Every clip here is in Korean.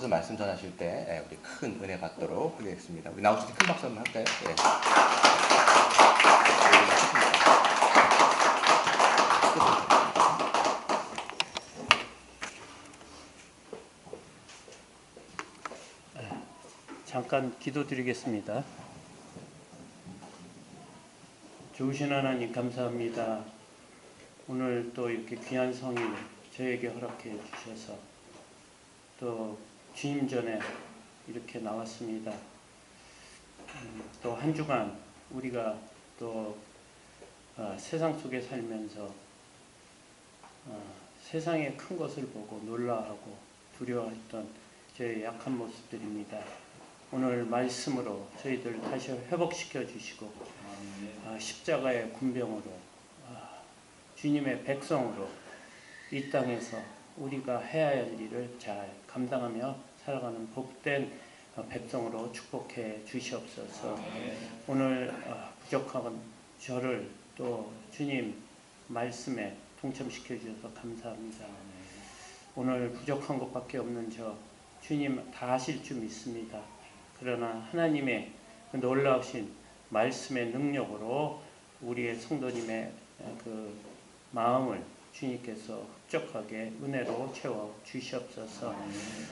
오셔서 말씀 전하실 때 우리 큰 은혜 받도록 하겠습니다. 우리 나오실 때 큰 박수 한번 할까요? 예. 잠깐 기도드리겠습니다. 좋으신 하나님 감사합니다. 오늘 또 이렇게 귀한 성일 저에게 허락해 주셔서 또 주임 전에 이렇게 나왔습니다. 또 한 주간 우리가 또 세상 속에 살면서 세상의 큰 것을 보고 놀라하고 두려워했던 저의 약한 모습들입니다. 오늘 말씀으로 저희들 다시 회복시켜 주시고 십자가의 군병으로 주님의 백성으로 이 땅에서 우리가 해야 할 일을 잘 감당하며 살아가는 복된 백성으로 축복해 주시옵소서. 오늘 부족한 저를 또 주님 말씀에 동참시켜 주셔서 감사합니다. 오늘 부족한 것밖에 없는 저 주님 다 하실 줄 믿습니다. 그러나 하나님의 놀라우신 말씀의 능력으로 우리의 성도님의 그 마음을 주님께서 흡족하게 은혜로 채워 주시옵소서.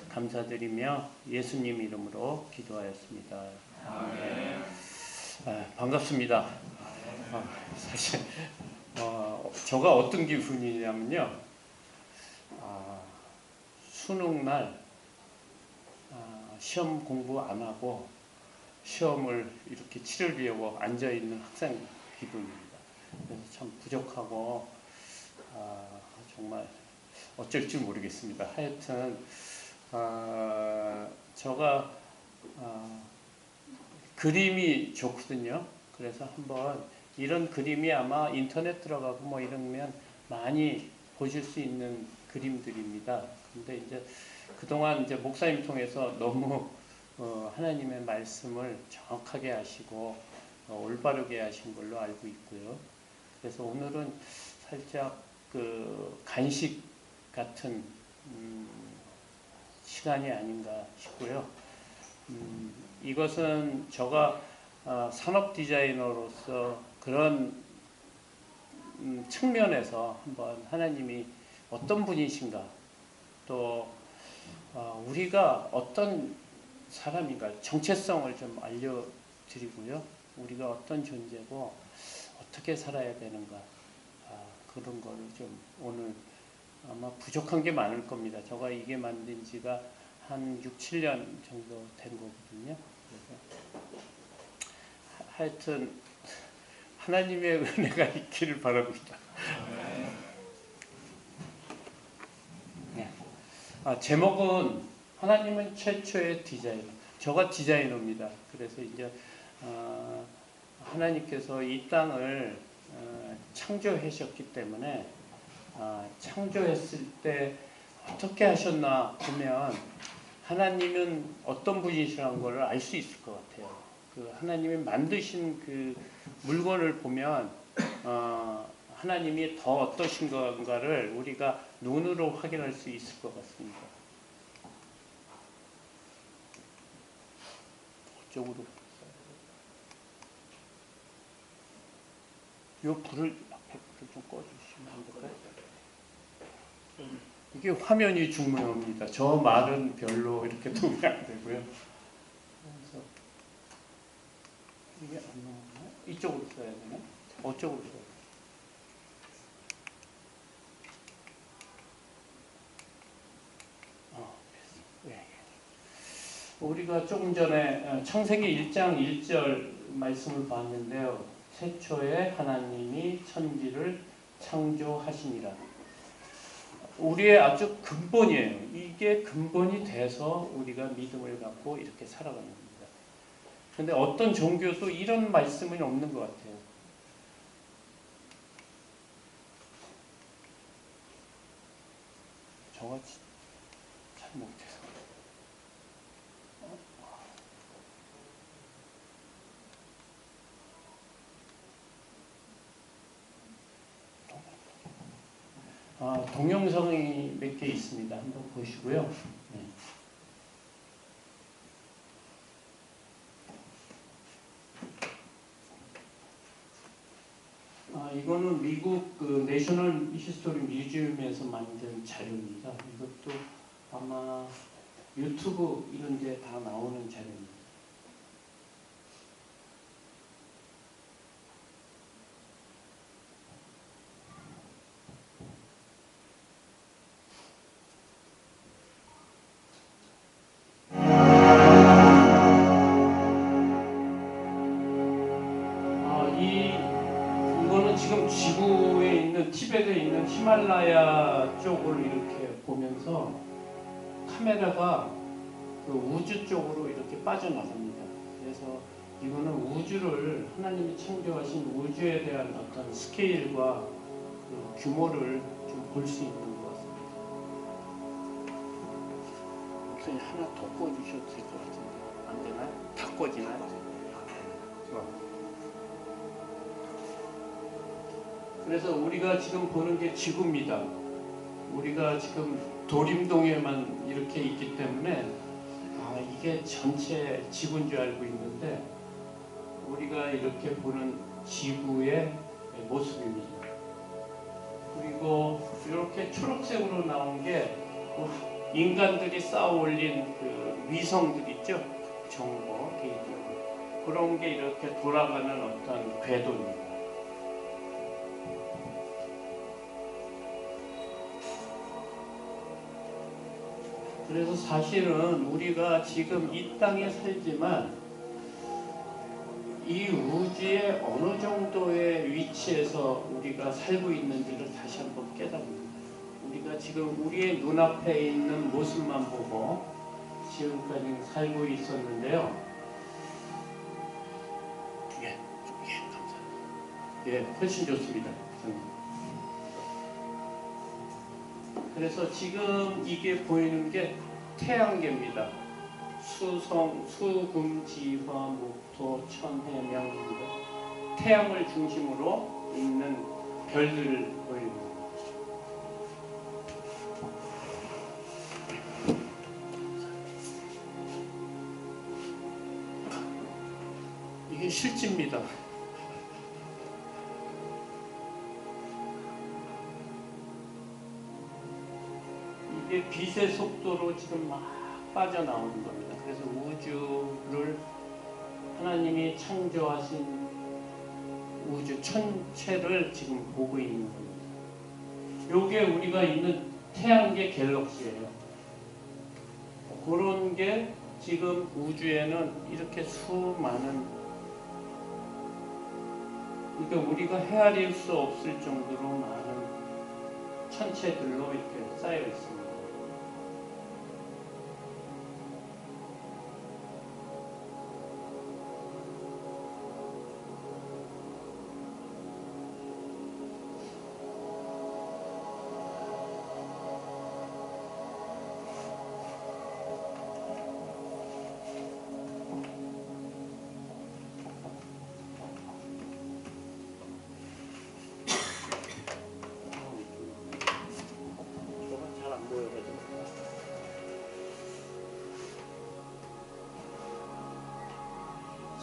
감사드리며 예수님 이름으로 기도하였습니다. 반갑습니다. 사실 저가 어떤 기분이냐면요, 수능날 시험 공부 안 하고 시험을 이렇게 치르려고 앉아있는 학생 기분입니다. 그래서 참 부족하고 정말 어쩔 줄 모르겠습니다. 하여튼 제가 그림이 좋거든요. 그래서 한번 이런 그림이 아마 인터넷 들어가고 뭐 이러면 많이 보실 수 있는 그림들입니다. 근데 이제 그동안 이제 목사님 통해서 너무 하나님의 말씀을 정확하게 하시고 올바르게 하신 걸로 알고 있고요. 그래서 오늘은 살짝 그 간식 같은 시간이 아닌가 싶고요. 이것은 제가 산업 디자이너로서 그런 측면에서 한번 하나님이 어떤 분이신가, 또 우리가 어떤 사람인가 정체성을 좀 알려드리고요. 우리가 어떤 존재고 어떻게 살아야 되는가, 그런 거를 좀 오늘 아마 부족한 게 많을 겁니다. 제가 이게 만든 지가 한 6, 7년 정도 된 거거든요. 그래서 하여튼 하나님의 은혜가 있기를 바랍니다. 네. 제목은 하나님은 최초의 디자이너. 저가 디자이너입니다. 그래서 이제 하나님께서 이 땅을 창조하셨기 때문에 창조했을 때 어떻게 하셨나 보면 하나님은 어떤 분이시라는 걸 알 수 있을 것 같아요. 그 하나님이 만드신 그 물건을 보면 하나님이 더 어떠신 건가를 우리가 눈으로 확인할 수 있을 것 같습니다. 그쪽으로 이 불을 앞에 불을 좀 꺼주시면 안 될까요? 이게 화면이 중요합니다. 저 말은 별로 이렇게 도움이 안 되고요. 그래서 이게 안 나오나요? 이쪽으로 써야 되나? 어쪽으로 써야 되나? 네. 우리가 조금 전에 창세기 1장 1절 말씀을 봤는데요. 최초에 하나님이 천지를 창조하시니라. 우리의 아주 근본이에요. 이게 근본이 돼서 우리가 믿음을 갖고 이렇게 살아가는 겁니다. 그런데 어떤 종교도 이런 말씀은 없는 것 같아요. 저가 잘 못해서. 동영상이 몇 개 있습니다. 한번 보시고요. 네. 이거는 미국 그 내셔널 히스토리 뮤지엄에서 만든 자료입니다. 이것도 아마 유튜브 이런 데 다 나오는 자료입니다. 이거는 지금 지구에 있는 티벳에 있는 히말라야 쪽을 이렇게 보면서 카메라가 그 우주 쪽으로 이렇게 빠져나갑니다. 그래서 이거는 우주를 하나님이 창조하신 우주에 대한 어떤 스케일과 그 규모를 좀 볼 수 있는 것 같습니다. 목사님 하나 더 꺼주셔도 될 것 같은데 안 되나요? 다 꺼지나요? 그래서 우리가 지금 보는 게 지구입니다. 우리가 지금 도림동에만 이렇게 있기 때문에 이게 전체 지구인 줄 알고 있는데 우리가 이렇게 보는 지구의 모습입니다. 그리고 이렇게 초록색으로 나온 게 인간들이 쌓아 올린 그 위성들 있죠? 정보, 데이터 그런 게 이렇게 돌아가는 어떤 궤도입니다. 그래서 사실은 우리가 지금 이 땅에 살지만 이 우주의 어느 정도의 위치에서 우리가 살고 있는지를 다시 한번 깨닫습니다. 우리가 지금 우리의 눈앞에 있는 모습만 보고 지금까지 살고 있었는데요. 감사합니다. 훨씬 좋습니다. 그래서 지금 이게 보이는 게 태양계입니다. 수성, 수금지화, 목토, 천해, 명인데 태양을 중심으로 있는 별들을 보입니다. 이게 실지입니다. 이게 빛의 속도로 지금 막 빠져나오는 겁니다. 그래서 우주를 하나님이 창조하신 우주 천체를 지금 보고 있는 겁니다. 요게 우리가 있는 태양계 갤럭시예요. 그런 게 지금 우주에는 이렇게 수많은, 그러니까 우리가 헤아릴 수 없을 정도로 많은 천체들로 이렇게 쌓여 있습니다.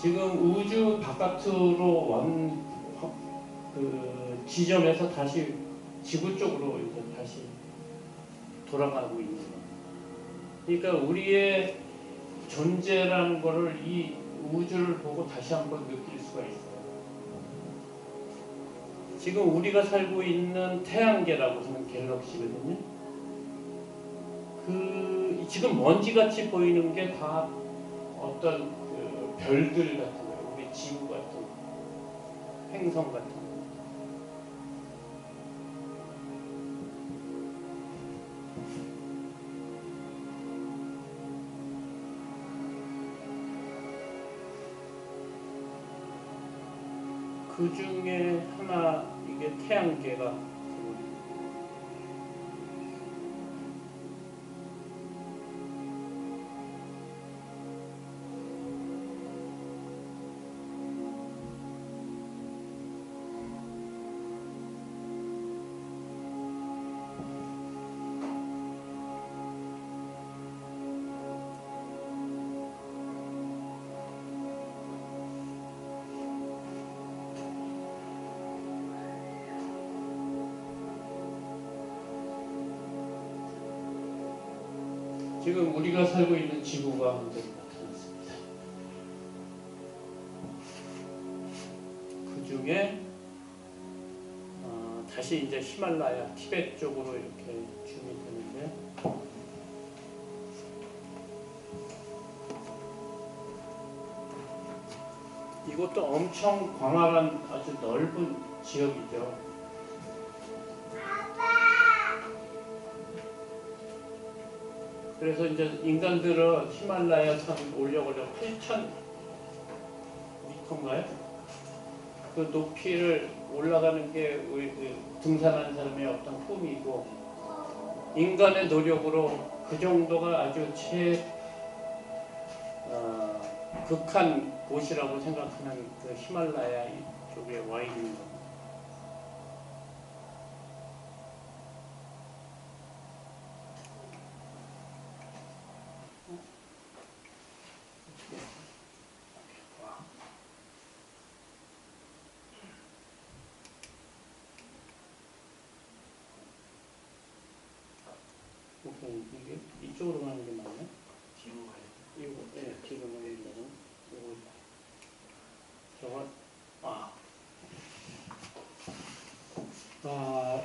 지금 우주 바깥으로 그 지점에서 다시 지구 쪽으로 이제 다시 돌아가고 있는 겁니다. 그러니까 우리의 존재라는 것을 이 우주를 보고 다시 한번 느낄 수가 있어요. 지금 우리가 살고 있는 태양계라고 하는 갤럭시거든요. 지금 먼지같이 보이는 게 다 어떤 별들 같은 거예요. 우리 지구 같은 거, 행성 같은 거. 그 중에 하나, 이게 태양계가 지금 우리가 살고 있는 지구가 완전히 나타났습니다. 그 중에 다시 이제 히말라야, 티베트 쪽으로 이렇게 줌이 되는데, 이것도 엄청 광활한 아주 넓은 지역이죠. 그래서 이제 인간들은 히말라야 산 올려가지고 8,000m인가요? 그 높이를 올라가는 게 등산하는 사람의 어떤 꿈이고, 인간의 노력으로 그 정도가 아주 극한 곳이라고 생각하는 그 히말라야 쪽에 와 있는 겁니다. 이게 이쪽으로 가는 게 맞나요? 뒤로 가요. 이거, 네, 뒤로 가는 거.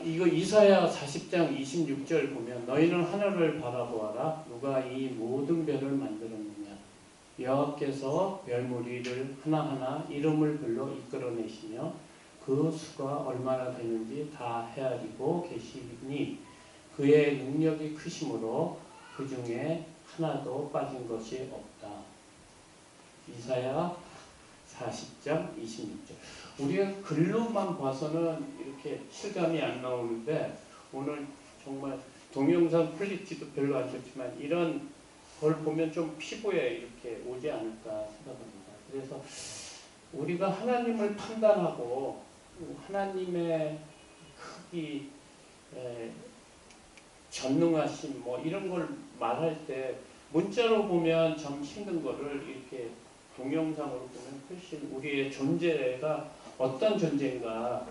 이거 이사야 40장 26절 보면 너희는 하늘을 바라보아라. 누가 이 모든 별을 만들었느냐. 여호와께서 별 무리를 하나하나 이름을 불러 이끌어내시며 그 수가 얼마나 되는지 다 헤아리고 계시니 그의 능력이 크심으로 그 중에 하나도 빠진 것이 없다. 이사야 40장 26절. 우리가 글로만 봐서는 이렇게 실감이 안 나오는데, 오늘 정말 동영상 퀄리티도 별로 안 좋지만 이런 걸 보면 좀 피부에 이렇게 오지 않을까 생각합니다. 그래서 우리가 하나님을 판단하고 하나님의 크기, 전능하심 뭐 이런 걸 말할 때 문자로 보면 좀 힘든 거를 이렇게 동영상으로 보면 훨씬 우리의 존재가 어떤 존재인가,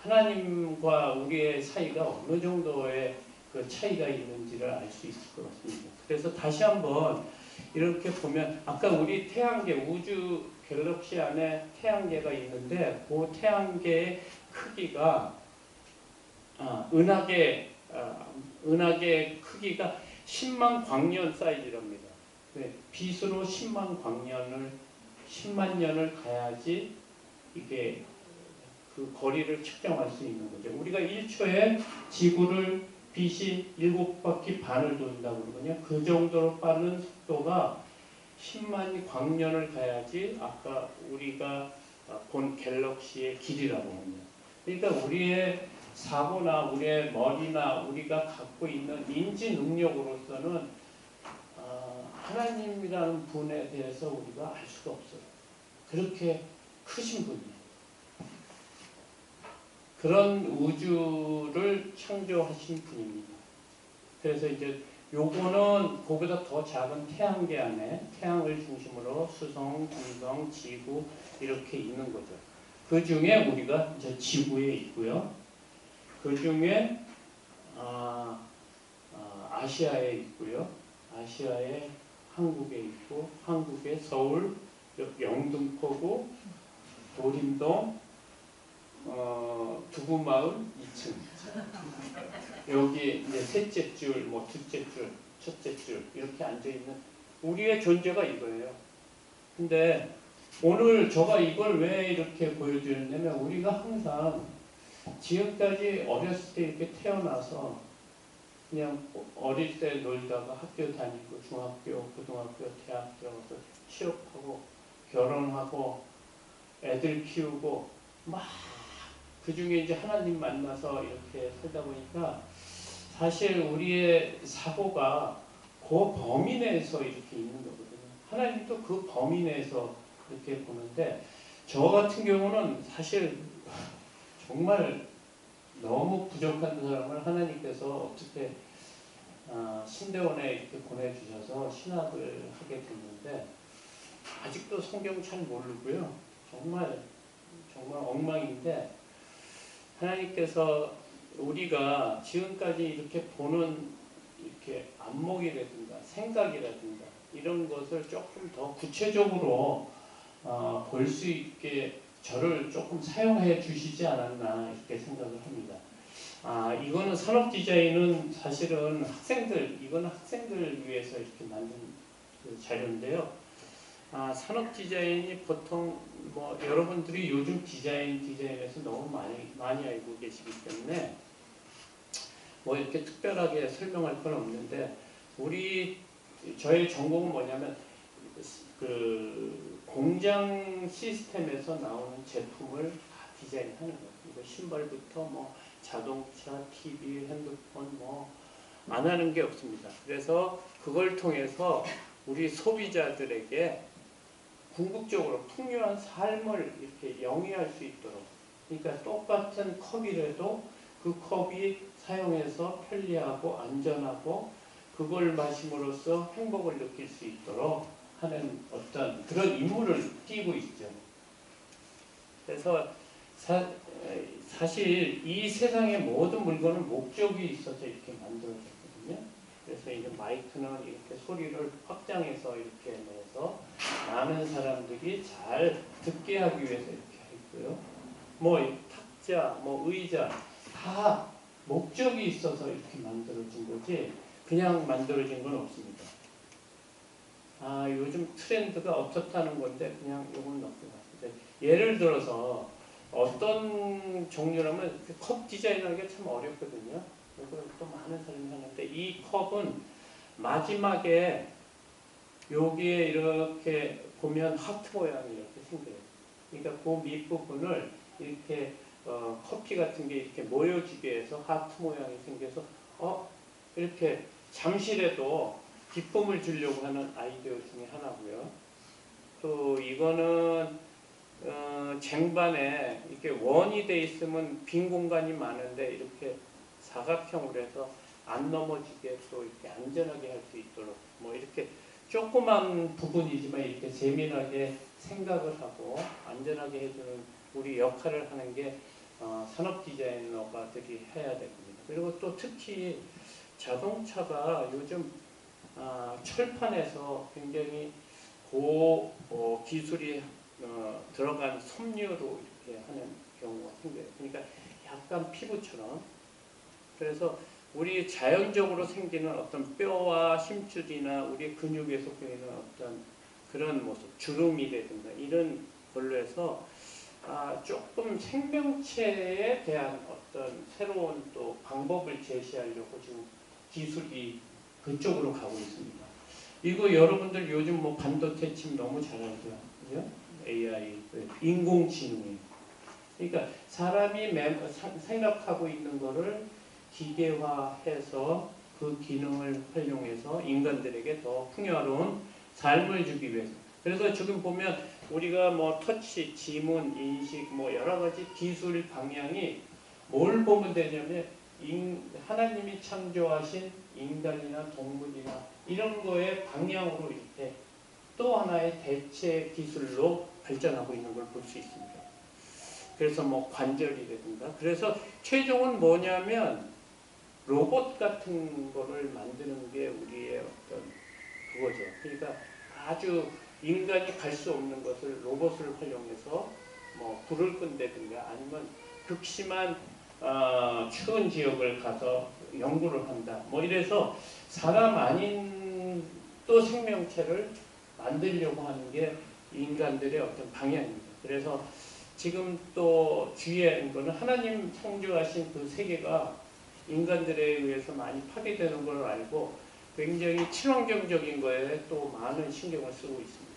하나님과 우리의 사이가 어느 정도의 그 차이가 있는지를 알 수 있을 것 같습니다. 그래서 다시 한번 이렇게 보면 아까 우리 태양계, 우주 갤럭시 안에 태양계가 있는데 그 태양계의 크기가 은하계 크기가 10만 광년 사이즈랍니다. 네, 빛으로 10만 년을 가야지 이게 그 거리를 측정할 수 있는 거죠. 우리가 1초에 지구를 빛이 7바퀴 반을 돈다고 그러거든요. 그 정도로 빠른 속도가 10만 광년을 가야지 아까 우리가 본 갤럭시의 길이라고 합니다. 그러니까 우리의 사고나 우리의 머리나 우리가 갖고 있는 인지 능력으로서는 하나님이라는 분에 대해서 우리가 알 수가 없어요. 그렇게 크신 분이에요. 그런 우주를 창조하신 분입니다. 그래서 이제 요거는 그보다 더 작은 태양계 안에 태양을 중심으로 수성, 금성, 지구 이렇게 있는 거죠. 그 중에 우리가 이제 지구에 있고요. 그 중에 아시아에 있고요. 아시아에 한국에 있고, 한국에 서울, 영등포구, 도림동, 두부마을 2층. 여기 이제 셋째 줄, 뭐 둘째 줄, 첫째 줄 이렇게 앉아 있는 우리의 존재가 이거예요. 근데 오늘 제가 이걸 왜 이렇게 보여드렸냐면, 우리가 항상 지금까지 어렸을 때 이렇게 태어나서 그냥 어릴 때 놀다가 학교 다니고 중학교, 고등학교, 대학 들어가서 취업하고 결혼하고 애들 키우고 막 그 중에 이제 하나님 만나서 이렇게 살다 보니까 사실 우리의 사고가 그 범위 내에서 이렇게 있는 거거든요. 하나님도 그 범위 내에서 이렇게 보는데, 저 같은 경우는 사실 정말 너무 부족한 사람을 하나님께서 어떻게 신대원에 이렇게 보내주셔서 신학을 하게 됐는데, 아직도 성경 잘 모르고요. 정말 엉망인데, 하나님께서 우리가 지금까지 이렇게 보는 이렇게 안목이라든가 생각이라든가 이런 것을 조금 더 구체적으로 볼 수 있게 저를 조금 사용해 주시지 않았나 이렇게 생각을 합니다. 이거는 산업 디자인은 사실은 이거는 학생들 위해서 이렇게 만든 그 자료인데요. 산업 디자인이 보통 뭐 여러분들이 요즘 디자인에서 너무 많이 알고 계시기 때문에 뭐 이렇게 특별하게 설명할 건 없는데 저희 전공은 뭐냐면 그 공장 시스템에서 나오는 제품을 다 디자인하는 거예요. 이거 신발부터 뭐 자동차, TV, 핸드폰 뭐 안 하는 게 없습니다. 그래서 그걸 통해서 우리 소비자들에게 궁극적으로 풍요한 삶을 이렇게 영위할 수 있도록, 그러니까 똑같은 컵이라도 그 컵이 사용해서 편리하고 안전하고 그걸 마심으로써 행복을 느낄 수 있도록 하는 어떤 그런 임무를 띠고 있죠. 그래서 사실 이 세상의 모든 물건은 목적이 있어서 이렇게 만들어졌거든요. 그래서 이제 마이크는 이렇게 소리를 확장해서 이렇게 내서 많은 사람들이 잘 듣게 하기 위해서 이렇게 했고요. 뭐 탁자, 뭐 의자 다 목적이 있어서 이렇게 만들어진 거지 그냥 만들어진 건 없습니다. 요즘 트렌드가 어떻다는 건데 그냥 요건 넘겨봤는데 예를 들어서 어떤 종류라면 컵 디자인하는 게 참 어렵거든요. 이걸 또 많은 사람이 하는데 이 컵은 마지막에 여기에 이렇게 보면 하트 모양이 이렇게 생겨요. 그러니까 그 밑부분을 이렇게 커피 같은 게 이렇게 모여지게 해서 하트 모양이 생겨서 이렇게 잠시라도 기쁨을 주려고 하는 아이디어 중에 하나고요. 또 이거는 쟁반에 이렇게 원이 돼 있으면 빈 공간이 많은데 이렇게 사각형으로 해서 안 넘어지게 또 이렇게 안전하게 할 수 있도록 뭐 이렇게 조그만 부분이지만 이렇게 재미나게 생각을 하고 안전하게 해주는 우리 역할을 하는 게 산업 디자이너가들이 해야 됩니다. 그리고 또 특히 자동차가 요즘 철판에서 굉장히 기술이 들어간 섬유로 이렇게 하는 경우가 생겨요. 그러니까 약간 피부처럼. 그래서 우리 자연적으로 생기는 어떤 뼈와 심줄이나 우리 근육에서 보이는 어떤 그런 모습, 주름이라든가 이런 걸로 해서 조금 생명체에 대한 어떤 새로운 또 방법을 제시하려고 지금 기술이 그쪽으로 가고 있습니다. 이거 여러분들 요즘 뭐 반도체 칩 너무 잘 알죠? 그죠? AI, 인공지능. 그러니까 사람이 생각하고 있는 거를 기계화해서 그 기능을 활용해서 인간들에게 더 풍요로운 삶을 주기 위해서. 그래서 지금 보면 우리가 뭐 터치, 지문, 인식, 뭐 여러 가지 기술 방향이 뭘 보면 되냐면 하나님이 창조하신 인간이나 동물이나 이런 거의 방향으로 이렇게 또 하나의 대체 기술로 발전하고 있는 걸 볼 수 있습니다. 그래서 뭐 관절이라든가 그래서 최종은 뭐냐면 로봇 같은 거를 만드는 게 우리의 어떤 그거죠. 그러니까 아주 인간이 갈 수 없는 것을 로봇을 활용해서 뭐 불을 끈다든가 아니면 극심한 추운 지역을 가서 연구를 한다. 뭐 이래서 사람 아닌 또 생명체를 만들려고 하는 게 인간들의 어떤 방향입니다. 그래서 지금 또 주의하는 거는 하나님 창조하신 그 세계가 인간들에 의해서 많이 파괴되는 걸 알고 굉장히 친환경적인 거에 또 많은 신경을 쓰고 있습니다.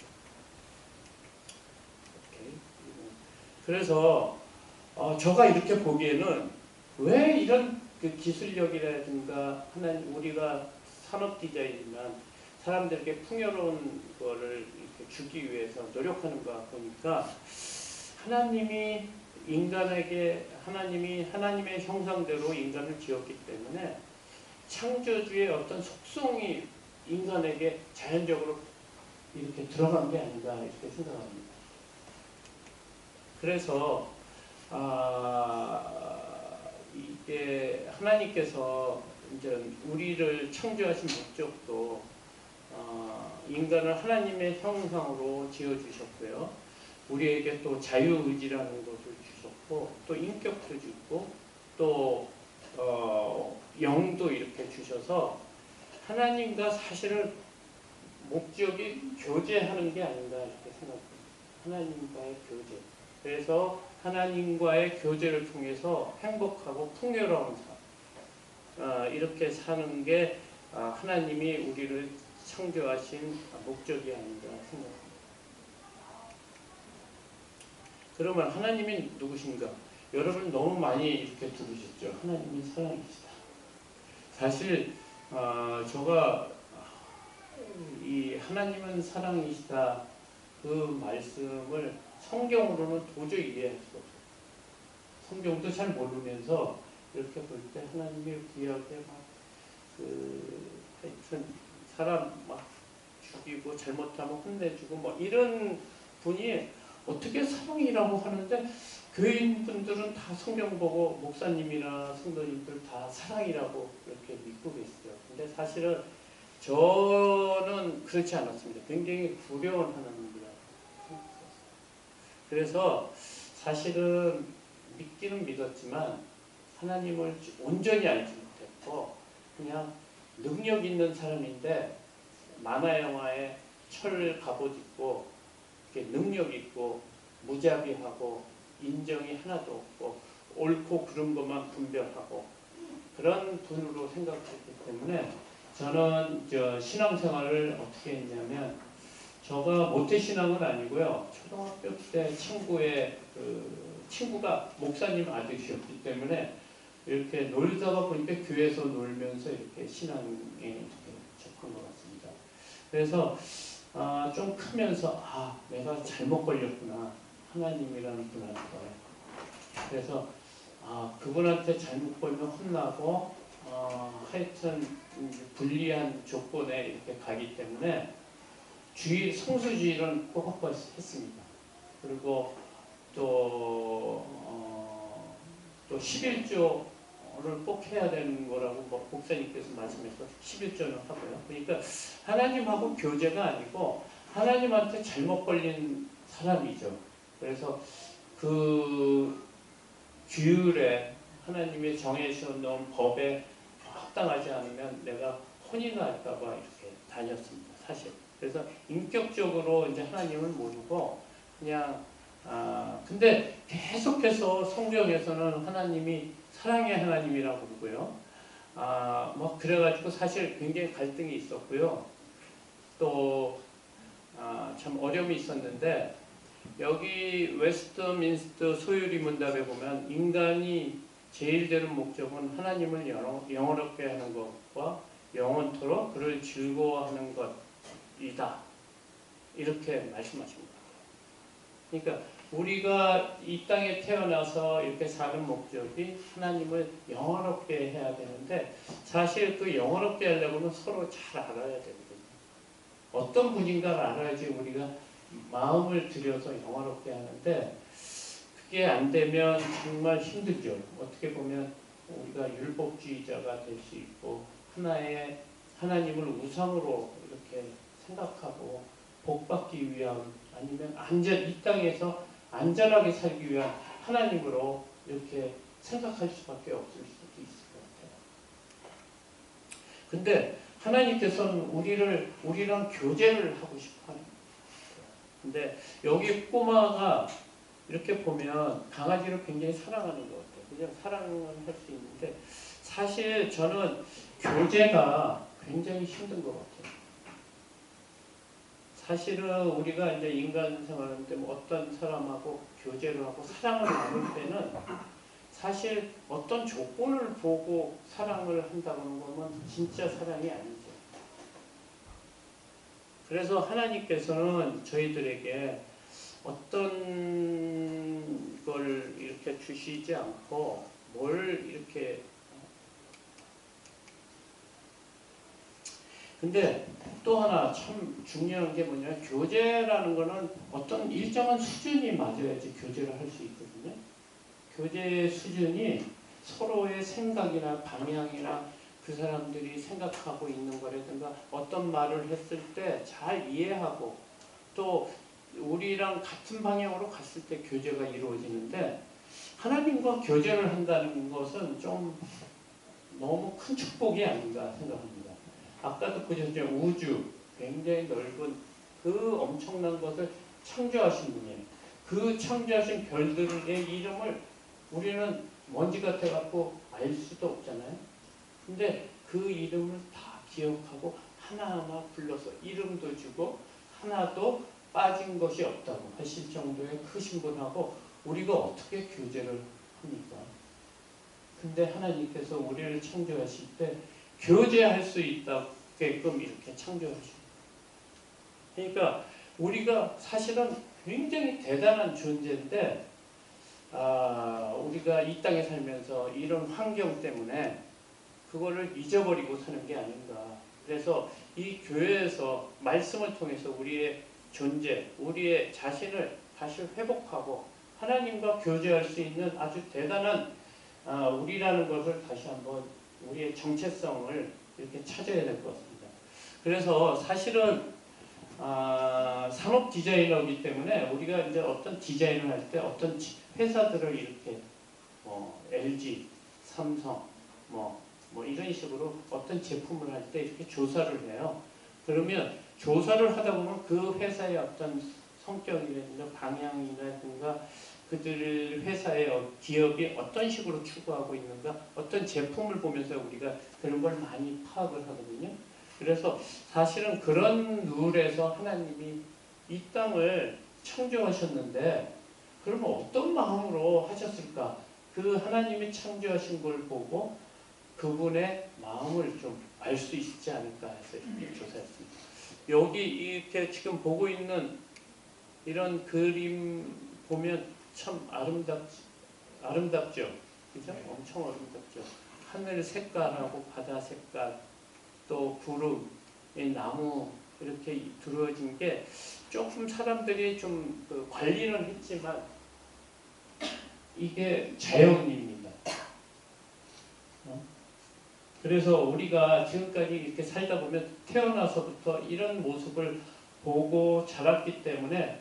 그래서 제가 이렇게 보기에는 왜 이런 그 기술력이라든가 우리가 산업 디자인이지만 사람들에게 풍요로운 거를 이렇게 주기 위해서 노력하는가 보니까 하나님이 하나님의 형상대로 인간을 지었기 때문에 창조주의 어떤 속성이 인간에게 자연적으로 이렇게 들어간 게 아닌가 이렇게 생각합니다. 그래서 이게 하나님께서 이제 우리를 창조하신 목적도 인간을 하나님의 형상으로 지어주셨고요. 우리에게 또 자유의지라는 것을 주셨고, 또 인격도 주고, 또 영도 이렇게 주셔서 하나님과 사실은 목적이 교제하는 게 아닌가 이렇게 생각합니다. 하나님과의 교제. 그래서 하나님과의 교제를 통해서 행복하고 풍요로운 삶, 이렇게 사는 게 하나님이 우리를 창조하신 목적이 아닌가 생각합니다. 그러면 하나님이 누구신가? 여러분 너무 많이 이렇게 들으셨죠. 하나님이 사랑이시다. 사실 제가 이 하나님은 사랑이시다 그 말씀을 성경으로는 도저히 이해할 수 없어요. 성경도 잘 모르면서 이렇게 볼 때 하나님이 귀하게 하여튼 사람 막 죽이고 잘못하면 혼내주고 뭐 이런 분이 어떻게 사랑이라고 하는데 교인분들은 다 성경 보고 목사님이나 성도님들 다 사랑이라고 이렇게 믿고 계시죠. 근데 사실은 저는 그렇지 않았습니다. 굉장히 두려운 하나님이라고 생각했어요. 그래서 사실은 믿기는 믿었지만 하나님을 온전히 알지 못했고 그냥 능력 있는 사람인데 만화 영화에 철 갑옷 입고 능력 있고 무자비하고 인정이 하나도 없고 옳고 그른 것만 분별하고 그런 분으로 생각했기 때문에 저는 신앙생활을 어떻게 했냐면 저가 모태신앙은 아니고요. 초등학교 때 친구가 목사님 아들이었기 때문에 이렇게 놀다가 보니까 교회에서 놀면서 이렇게 신앙에 이렇게 접한 것 같습니다. 그래서 좀 크면서 내가 잘못 걸렸구나. 하나님이라는 분한테. 그래서 그분한테 잘못 걸면 혼나고 하여튼 불리한 조건에 이렇게 가기 때문에 성수주의는 꼭 했습니다. 그리고 또 11조를 꼭 해야 되는 거라고 목사님께서 말씀해서 11조는 하고요. 그러니까 하나님하고 교제가 아니고 하나님한테 잘못 걸린 사람이죠. 그래서 그 규율에 하나님의 정해서 놓은 법에 합당하지 않으면 내가 혼인할까봐 이렇게 다녔습니다. 사실. 그래서 인격적으로 이제 하나님을 모르고 그냥 근데 계속해서 성경에서는 하나님이 사랑의 하나님이라고 그러고요. 뭐 그래가지고 사실 굉장히 갈등이 있었고요. 또 참 어려움이 있었는데 여기 웨스트민스터 소유리 문답에 보면 인간이 제일 되는 목적은 하나님을 영원롭게 하는 것과 영원토록 그를 즐거워하는 것이다. 이렇게 말씀하십니다. 그러니까 우리가 이 땅에 태어나서 이렇게 사는 목적이 하나님을 영원롭게 해야 되는데 사실 그 영원롭게 하려고는 서로 잘 알아야 되거든요. 어떤 분인가를 알아야지 우리가 마음을 들여서 영원롭게 하는데 그게 안 되면 정말 힘들죠. 어떻게 보면 우리가 율법주의자가 될 수 있고 하나의 하나님을 우상으로 이렇게 생각하고 복받기 위한 아니면 이 땅에서 안전하게 살기 위한 하나님으로 이렇게 생각할 수밖에 없을 수도 있을 것 같아요. 근데 하나님께서는 우리랑 교제를 하고 싶어 하는 거예요. 근데 여기 꼬마가 이렇게 보면 강아지를 굉장히 사랑하는 것 같아요. 그냥 사랑은 할 수 있는데 사실 저는 교제가 굉장히 힘든 것 같아요. 사실은 우리가 이제 인간 생활하는데 어떤 사람하고 교제를 하고 사랑을 나눌 때는 사실 어떤 조건을 보고 사랑을 한다는 거면 진짜 사랑이 아니죠. 그래서 하나님께서는 저희들에게 어떤 걸 이렇게 주시지 않고 뭘 이렇게 근데 또 하나 참 중요한 게 뭐냐면 교제라는 거는 어떤 일정한 수준이 맞아야지 교제를 할 수 있거든요. 교제의 수준이 서로의 생각이나 방향이나 그 사람들이 생각하고 있는 거라든가 어떤 말을 했을 때 잘 이해하고 또 우리랑 같은 방향으로 갔을 때 교제가 이루어지는데 하나님과 교제를 한다는 것은 좀 너무 큰 축복이 아닌가 생각합니다. 아까도 보셨죠? 우주, 굉장히 넓은 그 엄청난 것을 창조하신 분이에요. 그 창조하신 별들의 이름을 우리는 먼지 같아갖고 알 수도 없잖아요. 근데 그 이름을 다 기억하고 하나하나 불러서 이름도 주고 하나도 빠진 것이 없다고 하실 정도의 크신 분하고 우리가 어떻게 교제를 합니까? 근데 하나님께서 우리를 창조하실 때 교제할 수 있게끔 이렇게 창조하시고, 그러니까 우리가 사실은 굉장히 대단한 존재인데 우리가 이 땅에 살면서 이런 환경 때문에 그거를 잊어버리고 사는 게 아닌가. 그래서 이 교회에서 말씀을 통해서 우리의 존재, 우리의 자신을 다시 회복하고 하나님과 교제할 수 있는 아주 대단한 우리라는 것을 다시 한번 우리의 정체성을 이렇게 찾아야 될 것 같습니다. 그래서 사실은 산업 디자이너이기 때문에 우리가 이제 어떤 디자인을 할 때 어떤 회사들을 이렇게 LG, 삼성, 뭐 이런 식으로 어떤 제품을 할 때 이렇게 조사를 해요. 그러면 조사를 하다 보면 그 회사의 어떤 성격이라든가 방향이라든가 그들 회사의 기업이 어떤 식으로 추구하고 있는가, 어떤 제품을 보면서 우리가 그런 걸 많이 파악을 하거든요. 그래서 사실은 그런 룰에서 하나님이 이 땅을 창조하셨는데 그러면 어떤 마음으로 하셨을까? 그 하나님이 창조하신 걸 보고 그분의 마음을 좀 알 수 있지 않을까 해서 이렇게 조사했습니다. 여기 이렇게 지금 보고 있는 이런 그림 보면 참 아름답죠? 그죠? 엄청 아름답죠? 하늘 색깔하고 바다 색깔, 또 구름, 나무 이렇게 두루어진 게 조금 사람들이 좀 관리는 했지만 이게 자연입니다. 그래서 우리가 지금까지 이렇게 살다 보면 태어나서부터 이런 모습을 보고 자랐기 때문에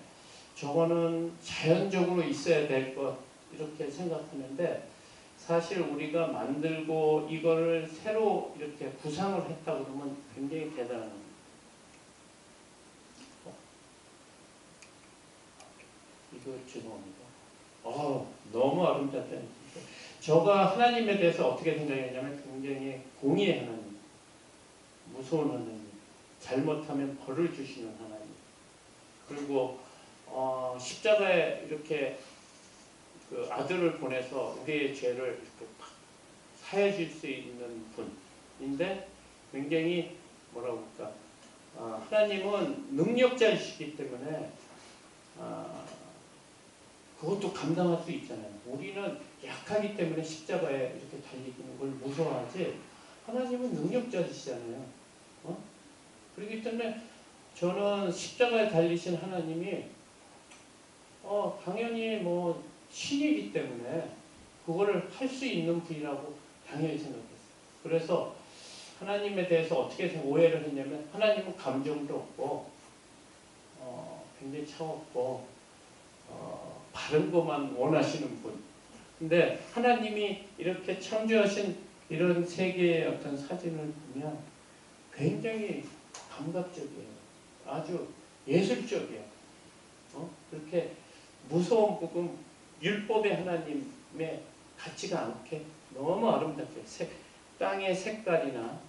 저거는 자연적으로 있어야 될 것 이렇게 생각하는데 사실 우리가 만들고 이거를 새로 이렇게 구상을 했다 그러면 굉장히 대단한 겁니다. 이거 죄송합니다. 너무 아름답다는 저가 하나님에 대해서 어떻게 생각했냐면 굉장히 공의의 하나님, 무서운 하나님, 잘못하면 벌을 주시는 하나님, 그리고 십자가에 이렇게 그 아들을 보내서 우리의 죄를 이렇게 사해 줄 수 있는 분인데 굉장히 뭐라고 할까, 하나님은 능력자이시기 때문에 그것도 감당할 수 있잖아요. 우리는 약하기 때문에 십자가에 이렇게 달리는 걸 무서워하지 하나님은 능력자이시잖아요. 그렇기 때문에 저는 십자가에 달리신 하나님이 당연히 뭐 신이기 때문에 그거를 할 수 있는 분이라고 당연히 생각했어요. 그래서 하나님에 대해서 어떻게 오해를 했냐면 하나님은 감정도 없고 굉장히 차갑고 바른 것만 원하시는 분. 근데 하나님이 이렇게 창조하신 이런 세계의 어떤 사진을 보면 굉장히 감각적이에요. 아주 예술적이에요. 그렇게 무서운 부분, 율법의 하나님의 같지가 않게 너무 아름답게 땅의 색깔이나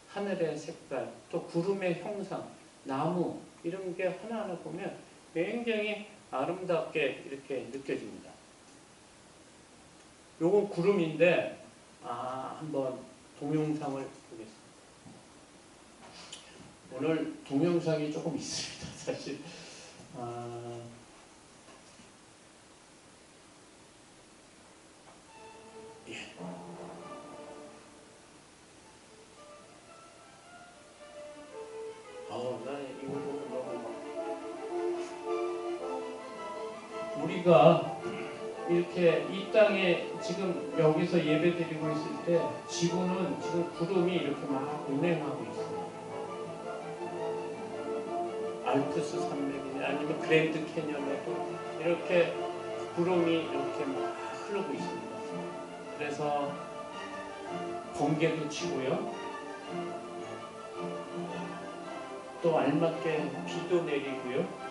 하늘의 색깔, 또 구름의 형상, 나무 이런 게 하나하나 보면 굉장히 아름답게 이렇게 느껴집니다. 요건 구름인데 한번 동영상을 보겠습니다. 오늘 동영상이 조금 있습니다. 사실 나는 이거 보고 너무 우리가 이렇게 이 땅에 지금 여기서 예배드리고 있을 때 지구는 지금 구름이 이렇게 막 운행하고 있어요. 알프스 산맥이나 아니면 그랜드 캐년에도 이렇게 구름이 이렇게 막 흐르고 있습니다. 그래서 번개도 치고요. 또 알맞게 비도 내리고요.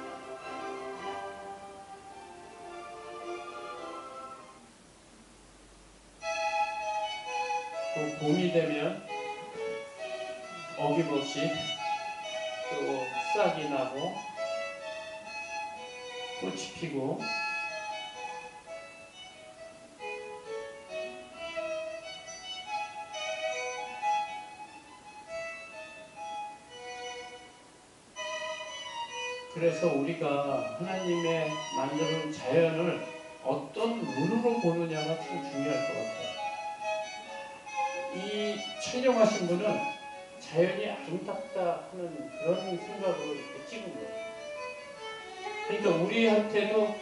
또 봄이 되면 어김없이 또 싹이 나고 꽃이 피고 그래서 우리가 하나님의 만드는 자연을 어떤 눈으로 보느냐가 참 중요할 것 같아요. 이 촬영하신 분은 자연이 아름답다 하는 그런 생각으로 이렇게 찍은 거예요. 그러니까 우리한테도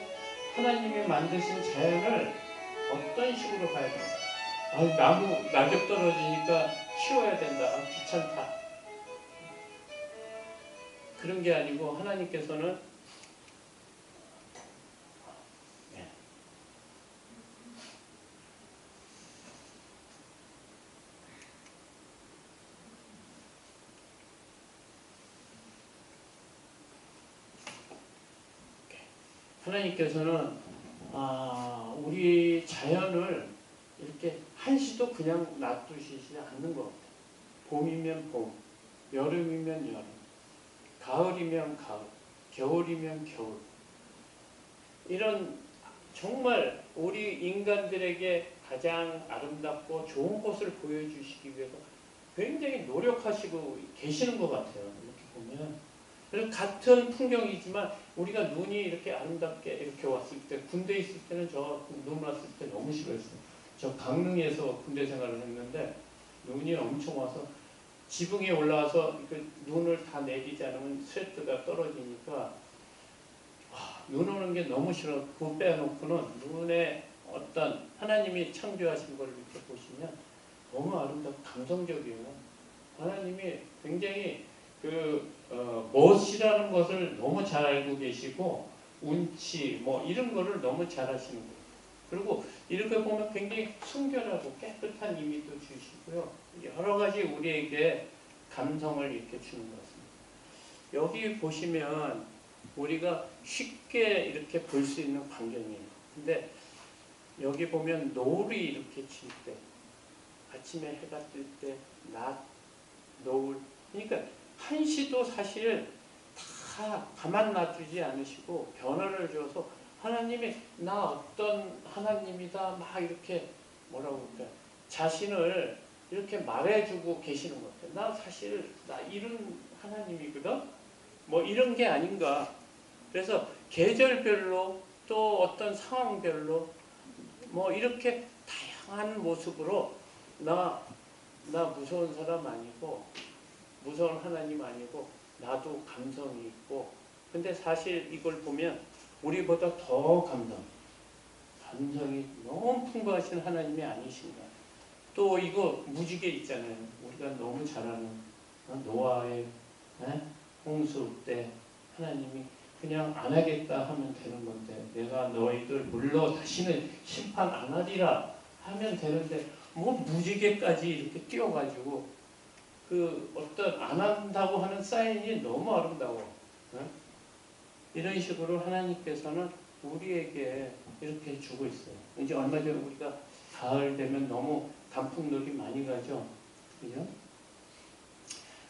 하나님이 만드신 자연을 어떤 식으로 봐야 된다. 아, 나무 낙엽 떨어지니까 치워야 된다. 아, 귀찮다. 그런 게 아니고 하나님께서는 하나님께서는 우리 자연을 이렇게 한시도 그냥 놔두시지 않는 것 같아요. 봄이면 봄, 여름이면 여름, 가을이면 가을, 겨울이면 겨울. 이런 정말 우리 인간들에게 가장 아름답고 좋은 곳을 보여주시기 위해서 굉장히 노력하시고 계시는 것 같아요. 이렇게 보면. 그래서 같은 풍경이지만 우리가 눈이 이렇게 아름답게 이렇게 왔을 때, 군대에 있을 때는 저 눈 왔을 때 너무 싫어했어요. 저 강릉에서 군대 생활을 했는데 눈이 엄청 와서 지붕에 올라와서 그 눈을 다 내리지 않으면 스웨트가 떨어지니까 눈 오는 게 너무 싫어. 그거 빼놓고는 눈에 어떤 하나님이 창조하신 걸 이렇게 보시면 너무 아름답고 감성적이에요. 하나님이 굉장히 멋이라는 것을 너무 잘 알고 계시고 운치 뭐 이런 거를 너무 잘 하시는 거예요. 그리고 이렇게 보면 굉장히 순결하고 깨끗한 이미도 주시고요. 여러 가지 우리에게 감성을 이렇게 주는 것 같습니다. 여기 보시면 우리가 쉽게 이렇게 볼 수 있는 광경이에요. 근데 여기 보면 노을이 이렇게 질 때, 아침에 해가 뜰 때, 낮, 노을. 그러니까 한시도 사실 다 가만 놔두지 않으시고 변화를 줘서 하나님이 나 어떤 하나님이다 막 이렇게 뭐라고 그럴까 자신을 이렇게 말해주고 계시는 것 같아요. 나 사실 나 이런 하나님이거든. 뭐 이런 게 아닌가. 그래서 계절별로 또 어떤 상황별로 뭐 이렇게 다양한 모습으로 나 무서운 사람 아니고 무서운 하나님 아니고 나도 감성이 있고 근데 사실 이걸 보면 우리보다 더 감성이 너무 풍부하신 하나님이 아니신가. 또 이거 무지개 있잖아요. 우리가 너무 잘 아는 노아의 홍수 때 하나님이 그냥 안 하겠다 하면 되는 건데 내가 너희들 물러 다시는 심판 안 하리라 하면 되는데 뭐 무지개까지 이렇게 띄워가지고 그 어떤 안 한다고 하는 사인이 너무 아름다워. 이런 식으로 하나님께서는 우리에게 이렇게 주고 있어요. 이제 얼마 전에 우리가 가을 되면 너무 단풍놀이 많이 가죠. 그죠?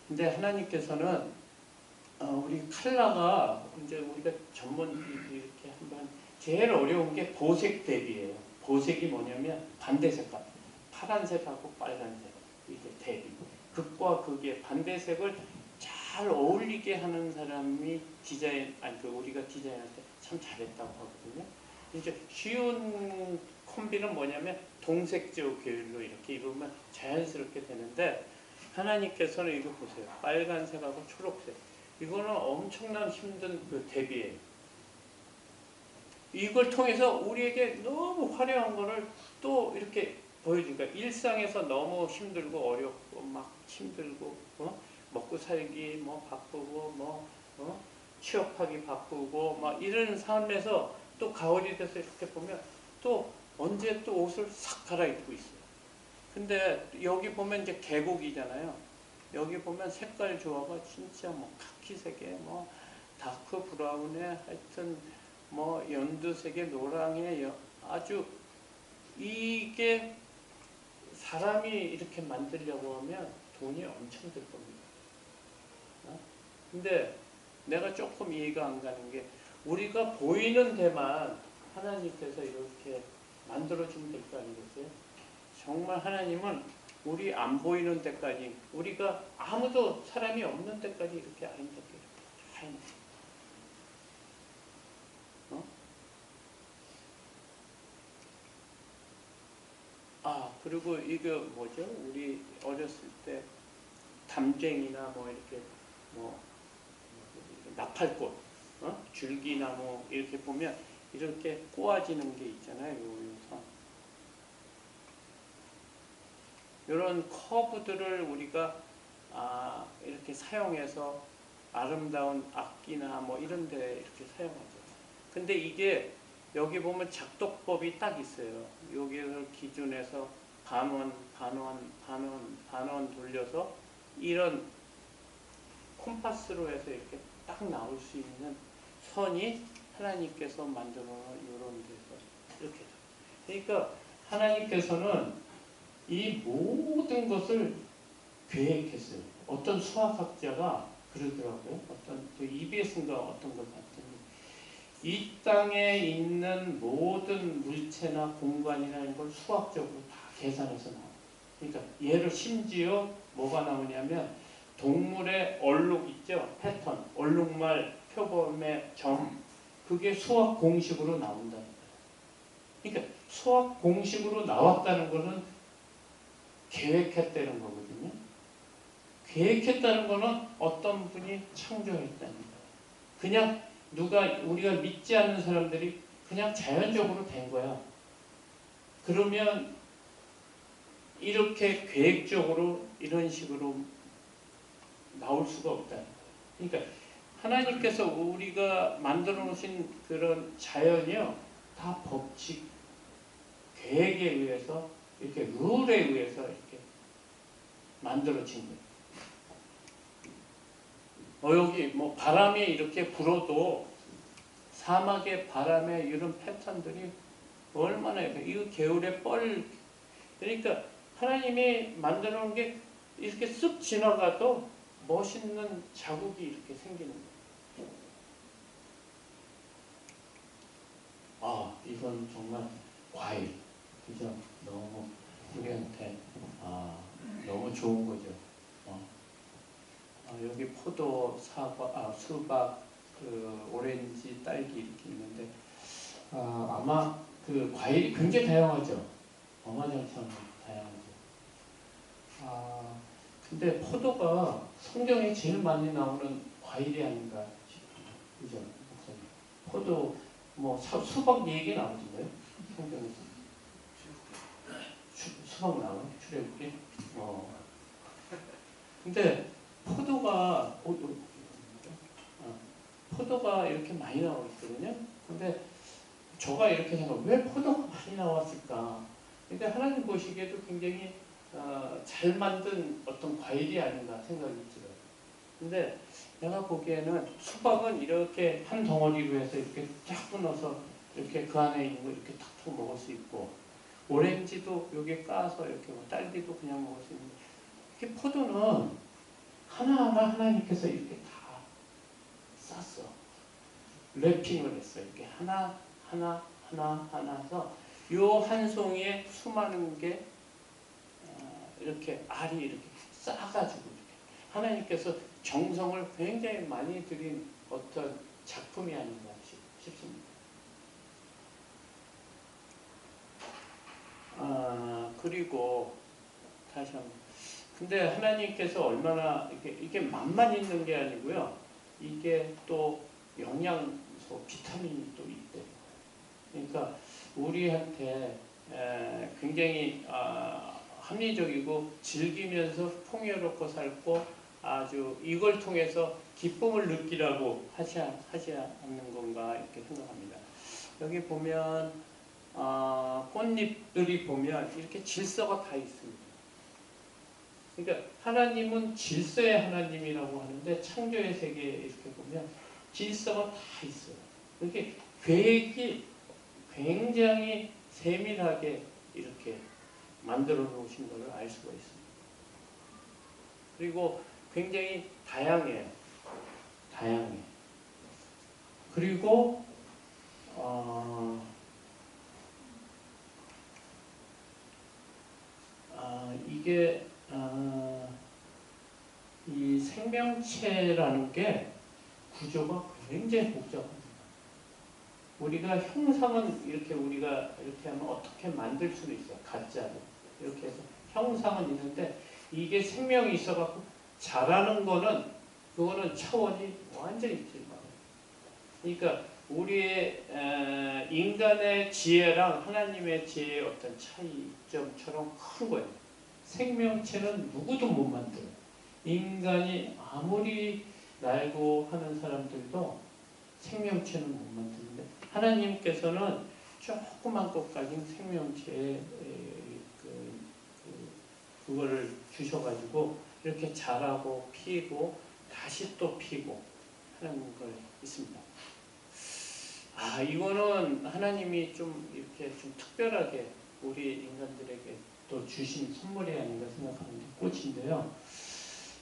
근데 하나님께서는 우리 컬러가 이제 우리가 전문들이 이렇게 한번 제일 어려운 게 보색 대비예요. 보색이 뭐냐면 반대 색깔, 파란색하고 빨간색 이게 대비. 극과 극의 반대색을 잘 어울리게 하는 사람이 우리가 디자인할 때 참 잘했다고 하거든요. 이제 쉬운 콤비는 뭐냐면 동색조 계열로 이렇게 입으면 자연스럽게 되는데 하나님께서는 이거 보세요. 빨간색하고 초록색. 이거는 엄청난 힘든 그 대비예요. 이걸 통해서 우리에게 너무 화려한 거를 또 이렇게 보여주니까 일상에서 너무 힘들고 어렵고 막 힘들고 먹고 살기 뭐 바쁘고 취업하기 바쁘고 막 이런 삶에서 또 가을이 돼서 이렇게 보면 또 언제 또 옷을 싹 갈아입고 있어요. 근데 여기 보면 이제 계곡이잖아요. 여기 보면 색깔 조화가 진짜 뭐 카키색에 뭐 다크 브라운에 하여튼 뭐 연두색에 노랑에 아주 이게 사람이 이렇게 만들려고 하면 돈이 엄청 들 겁니다. 근데 내가 조금 이해가 안 가는 게 우리가 보이는 데만 하나님께서 이렇게 만들어주면 될 거 아니겠어요? 정말 하나님은 우리 안 보이는 데까지 우리가 아무도 사람이 없는 데까지 이렇게 아름답게 다 해놨어요. 그리고 이거 뭐죠? 우리 어렸을 때 담쟁이나 뭐 이렇게 뭐 나팔꽃, 줄기나무 이렇게 보면 이렇게 꼬아지는 게 있잖아요. 요 이런 커브들을 우리가 이렇게 사용해서 아름다운 악기나 뭐 이런 데 이렇게 사용하죠. 근데 이게 여기 보면 작동법이 딱 있어요. 여기를 기준해서 반원 돌려서 이런 콤파스로 해서 이렇게 딱 나올 수 있는 선이 하나님께서 만들어 놓은 이런 데서 이렇게. 그러니까 하나님께서는 이 모든 것을 계획했어요. 어떤 수학학자가 그러더라고요. 어떤 그 EBS인가 어떤 걸 봤더니 이 땅에 있는 모든 물체나 공간이나 이런 걸 수학적으로 다 계산해서 나와요. 그러니까 얘를 심지어 뭐가 나오냐면 동물의 얼룩 있죠? 패턴, 얼룩말, 표범의 점 그게 수학 공식으로 나온다는 거예요. 그러니까 수학 공식으로 나왔다는 것은 계획했다는 거거든요. 계획했다는 거는 어떤 분이 창조했다는 거예요. 그냥 우리가 믿지 않는 사람들이 그냥 자연적으로 된 거야. 그러면 이렇게 계획적으로 이런 식으로 나올 수가 없다. 그러니까 하나님께서 우리가 만들어 놓으신 그런 자연이요. 다 법칙, 계획에 의해서 이렇게 룰에 의해서 이렇게 만들어진 거예요. 여기 뭐 바람이 이렇게 불어도 사막의 바람의 이런 패턴들이 얼마나 이거 개울의 뻘 그러니까 하나님이 만들어 놓은 게 이렇게 쓱 지나가도 멋있는 자국이 이렇게 생기는 거예요. 이건 정말 과일. 그죠? 너무 우리한테 너무 좋은 거죠. 여기 포도, 사과, 수박, 오렌지, 딸기 이렇게 있는데 아마 그 과일이 굉장히 다양하죠. 어마장처럼 다양하죠. 근데 포도가 성경에 제일 많이 나오는 과일이 아닌가 싶어요. 그죠? 포도, 뭐 수박 얘기 나오던데요? 성경에서. 수박 나와요? 출애굽기? 근데 포도가 이렇게 많이 나오고 있거든요. 근데 저가 이렇게 생각해요. 왜 포도가 많이 나왔을까? 근데 하나님 보시기에도 굉장히 잘 만든 어떤 과일이 아닌가 생각이 들어요. 근데 내가 보기에는 수박은 이렇게 한 덩어리로 해서 이렇게 쫙 끊어서 이렇게 그 안에 있는 거 이렇게 탁탁 먹을 수 있고 오렌지도 여기 까서 이렇게 딸기도 그냥 먹을 수 있는 이렇게 포도는 하나하나 하나님께서 이렇게 다 쌌어. 랩핑을 했어. 이렇게 하나 해서 요 한 송이에 수많은 게 이렇게 알이 이렇게 싸가지고 이렇게 하나님께서 정성을 굉장히 많이 들인 어떤 작품이 아닌가 싶습니다. 그리고 다시 한번. 근데 하나님께서 얼마나 이게 맛만 있는 게 아니고요. 이게 또 영양소, 비타민이 또 있대요. 그러니까 우리한테 굉장히 합리적이고 즐기면서 풍요롭고 살고 아주 이걸 통해서 기쁨을 느끼라고 하지 않는 건가 이렇게 생각합니다. 여기 보면 꽃잎들이 보면 이렇게 질서가 다 있습니다. 그러니까 하나님은 질서의 하나님이라고 하는데 창조의 세계에 이렇게 보면 질서가 다 있어요. 이렇게 계획이 굉장히 세밀하게 이렇게 만들어 놓으신 것을 알 수가 있습니다. 그리고 굉장히 다양해요. 다양해. 그리고 이게 이 생명체라는 게 구조가 굉장히 복잡합니다. 우리가 형상은 우리가 이렇게 하면 어떻게 만들 수는 있어요. 가짜로. 이렇게 해서 형상은 있는데 이게 생명이 있어갖고 자라는 거는 그거는 차원이 완전히 틀려요. 그러니까 우리의 인간의 지혜랑 하나님의 지혜의 어떤 차이점처럼 큰 거예요. 생명체는 누구도 못 만들어요. 인간이 아무리 날고 하는 사람들도 생명체는 못 만드는데 하나님께서는 조그만 것 가진 생명체에 그거를 주셔가지고 이렇게 자라고 피고 다시 또 피고 하는 걸 있습니다. 이거는 하나님이 좀 이렇게 좀 특별하게 우리 인간들에게 또 주신 선물이 아닌가 생각하는 게 꽃인데요.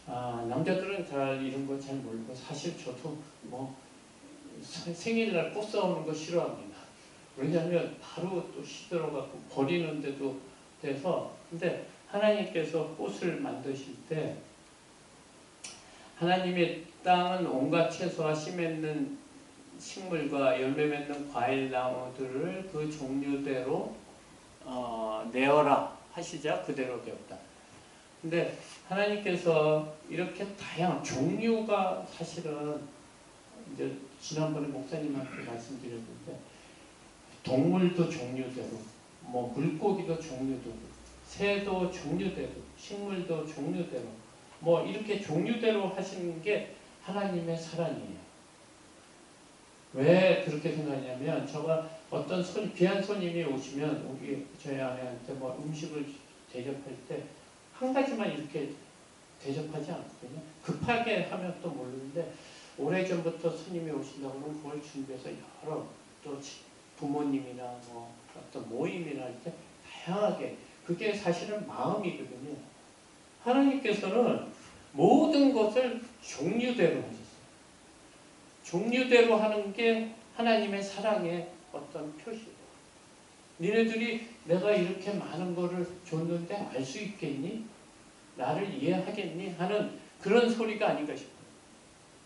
남자들은 잘 이런 거 잘 모르고 사실 저도 뭐 생일날 꽃 사오는 거 싫어합니다. 왜냐하면 바로 또 시들어갖고 버리는데도 돼서. 근데 하나님께서 꽃을 만드실 때 하나님의 땅은 온갖 채소와 씨 맺는 식물과 열매 맺는 과일 나무들을 그 종류대로 내어라 하시자 그대로 되었다. 근데 하나님께서 이렇게 다양한 종류가 사실은 이제 지난번에 목사님한테 말씀드렸는데 동물도 종류대로 뭐 물고기도 종류대로 새도 종류대로 식물도 종류대로 뭐 이렇게 종류대로 하시는 게 하나님의 사랑이에요. 왜 그렇게 생각하냐면 제가 어떤 귀한 손님이 오시면 저희 아내한테 뭐 음식을 대접할 때 한 가지만 이렇게 대접하지 않거든요. 급하게 하면 또 모르는데 오래전부터 손님이 오신다고 하면 그걸 준비해서 여러 또 부모님이나 뭐 어떤 모임이나 할 때 다양하게 그게 사실은 마음이거든요. 하나님께서는 모든 것을 종류대로 하셨어요. 종류대로 하는 게 하나님의 사랑의 어떤 표시예요. 니네들이 내가 이렇게 많은 거를 줬는데 알 수 있겠니? 나를 이해하겠니? 하는 그런 소리가 아닌가 싶어요.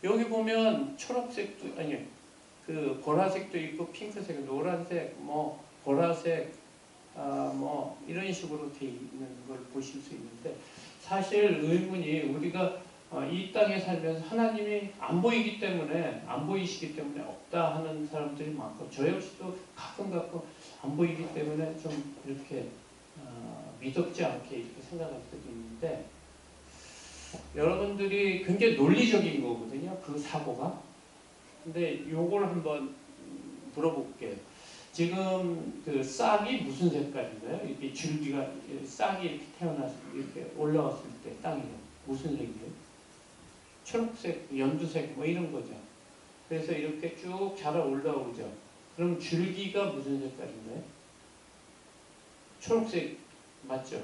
여기 보면 초록색도 아니 그 보라색도 있고 핑크색, 노란색, 뭐 보라색, 뭐 이런 식으로 돼 있는 걸 보실 수 있는데 사실 의문이 우리가 이 땅에 살면서 하나님이 안 보이시기 때문에 없다 하는 사람들이 많고 저 역시도 가끔 안 보이기 때문에 좀 이렇게 미덥지 않게 이렇게 생각할 때도 있는데 여러분들이 굉장히 논리적인 거거든요. 그 사고가. 근데 요걸 한번 물어볼게요. 지금 그 싹이 무슨 색깔인가요? 이렇게 줄기가 싹이 이렇게 태어나서 이렇게 올라왔을 때 땅에 무슨 색이에요? 초록색, 연두색 뭐 이런 거죠. 그래서 이렇게 쭉 자라 올라오죠. 그럼 줄기가 무슨 색깔인가요? 초록색 맞죠?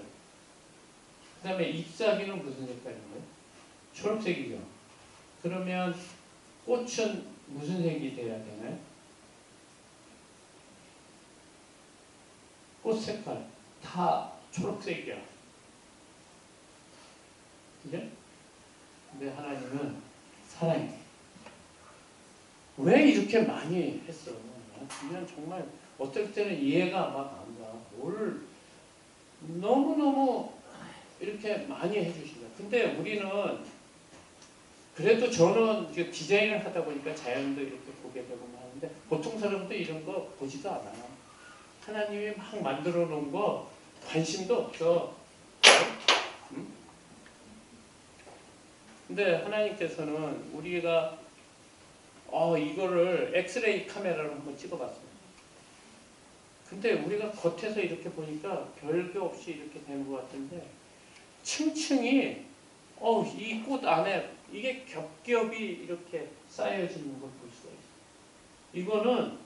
그 다음에 잎사귀는 무슨 색깔인가요? 초록색이죠. 그러면 꽃은 무슨 색이 돼야 되나요? 꽃 색깔 다 초록색이야. 그죠? 근데 하나님은 사랑해. 왜 이렇게 많이 했어? 그냥 정말 어떨 때는 이해가 막 안 가. 뭘 너무너무 이렇게 많이 해주신다. 근데 우리는 그래도 저는 디자인을 하다 보니까 자연도 이렇게 보게 되고 하는데 보통 사람도 이런 거 보지도 않아. 하나님이 막 만들어 놓은 거 관심도 없어. 응? 근데 하나님께서는 우리가 이거를 엑스레이 카메라로 한번 찍어봤어요. 근데 우리가 겉에서 이렇게 보니까 별거 없이 이렇게 된 것 같은데 층층이 이 꽃 안에 이게 겹겹이 이렇게 쌓여지는 걸 볼 수가 있어요. 이거는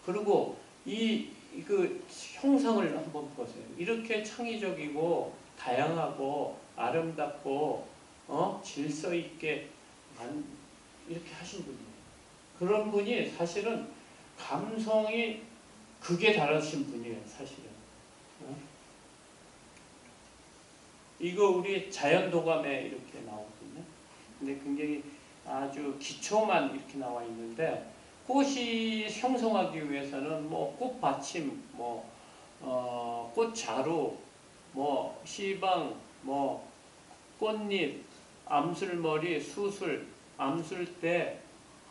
그리고 그 형상을 한번 보세요. 이렇게 창의적이고 다양하고 아름답고 질서 있게 이렇게 하신 분이에요. 그런 분이 사실은 감성이 극에 달하신 분이에요. 사실은. 이거 우리 자연도감에 이렇게 나오거든요. 근데 굉장히 아주 기초만 이렇게 나와 있는데 꽃이 형성하기 위해서는 뭐 꽃받침, 꽃자루, 시방, 꽃잎, 암술머리, 수술, 암술대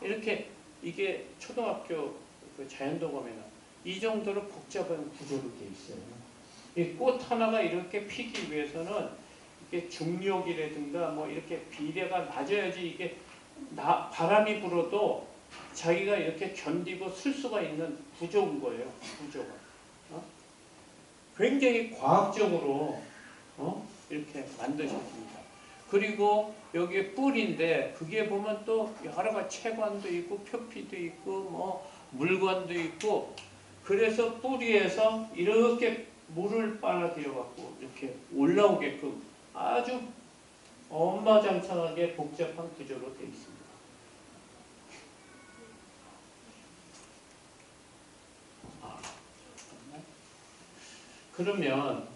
이렇게 이게 초등학교 그 자연도감에는 이 정도로 복잡한 구조로 되어 있어요. 이 꽃 하나가 이렇게 피기 위해서는 이게 중력이라든가 이렇게 비례가 낮아야지 이게 바람이 불어도 자기가 이렇게 견디고 쓸 수가 있는 구조인 거예요. 구조가. 굉장히 과학적으로 이렇게 만드셨습니다. 그리고 여기에 뿔인데 그게 보면 또 여러 가지 채관도 있고 표피도 있고 물관도 있고 그래서 뿌리에서 이렇게 물을 빨아들여 갖고 이렇게 올라오게끔 아주 엄마장창하게 복잡한 구조로 되어 있습니다. 그러면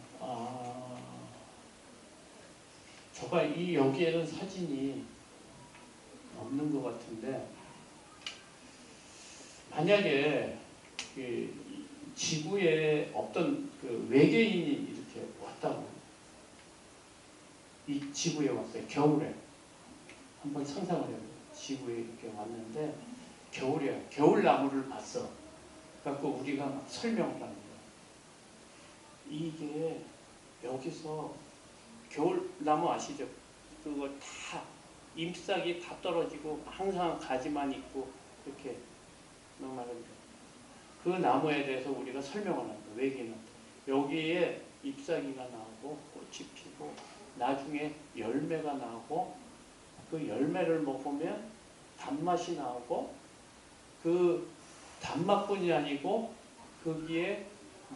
여기에는 사진이 없는 것 같은데 만약에 지구에 어떤 그 외계인이 이렇게 왔다고 이 지구에 왔어요. 겨울에 한번 상상을 해요. 지구에 이렇게 왔는데 겨울이야. 겨울나무를 봤어. 그래갖고 우리가 막 설명을 하는 거야. 이게 여기서 겨울나무 아시죠? 그거 다 잎사귀 다 떨어지고 항상 가지만 있고 이렇게 말하는데 그 나무에 대해서 우리가 설명을 한다. 외계는 여기에 잎사귀가 나오고 꽃이 피고 나중에 열매가 나오고 그 열매를 먹으면 단맛이 나오고 그 단맛뿐이 아니고 거기에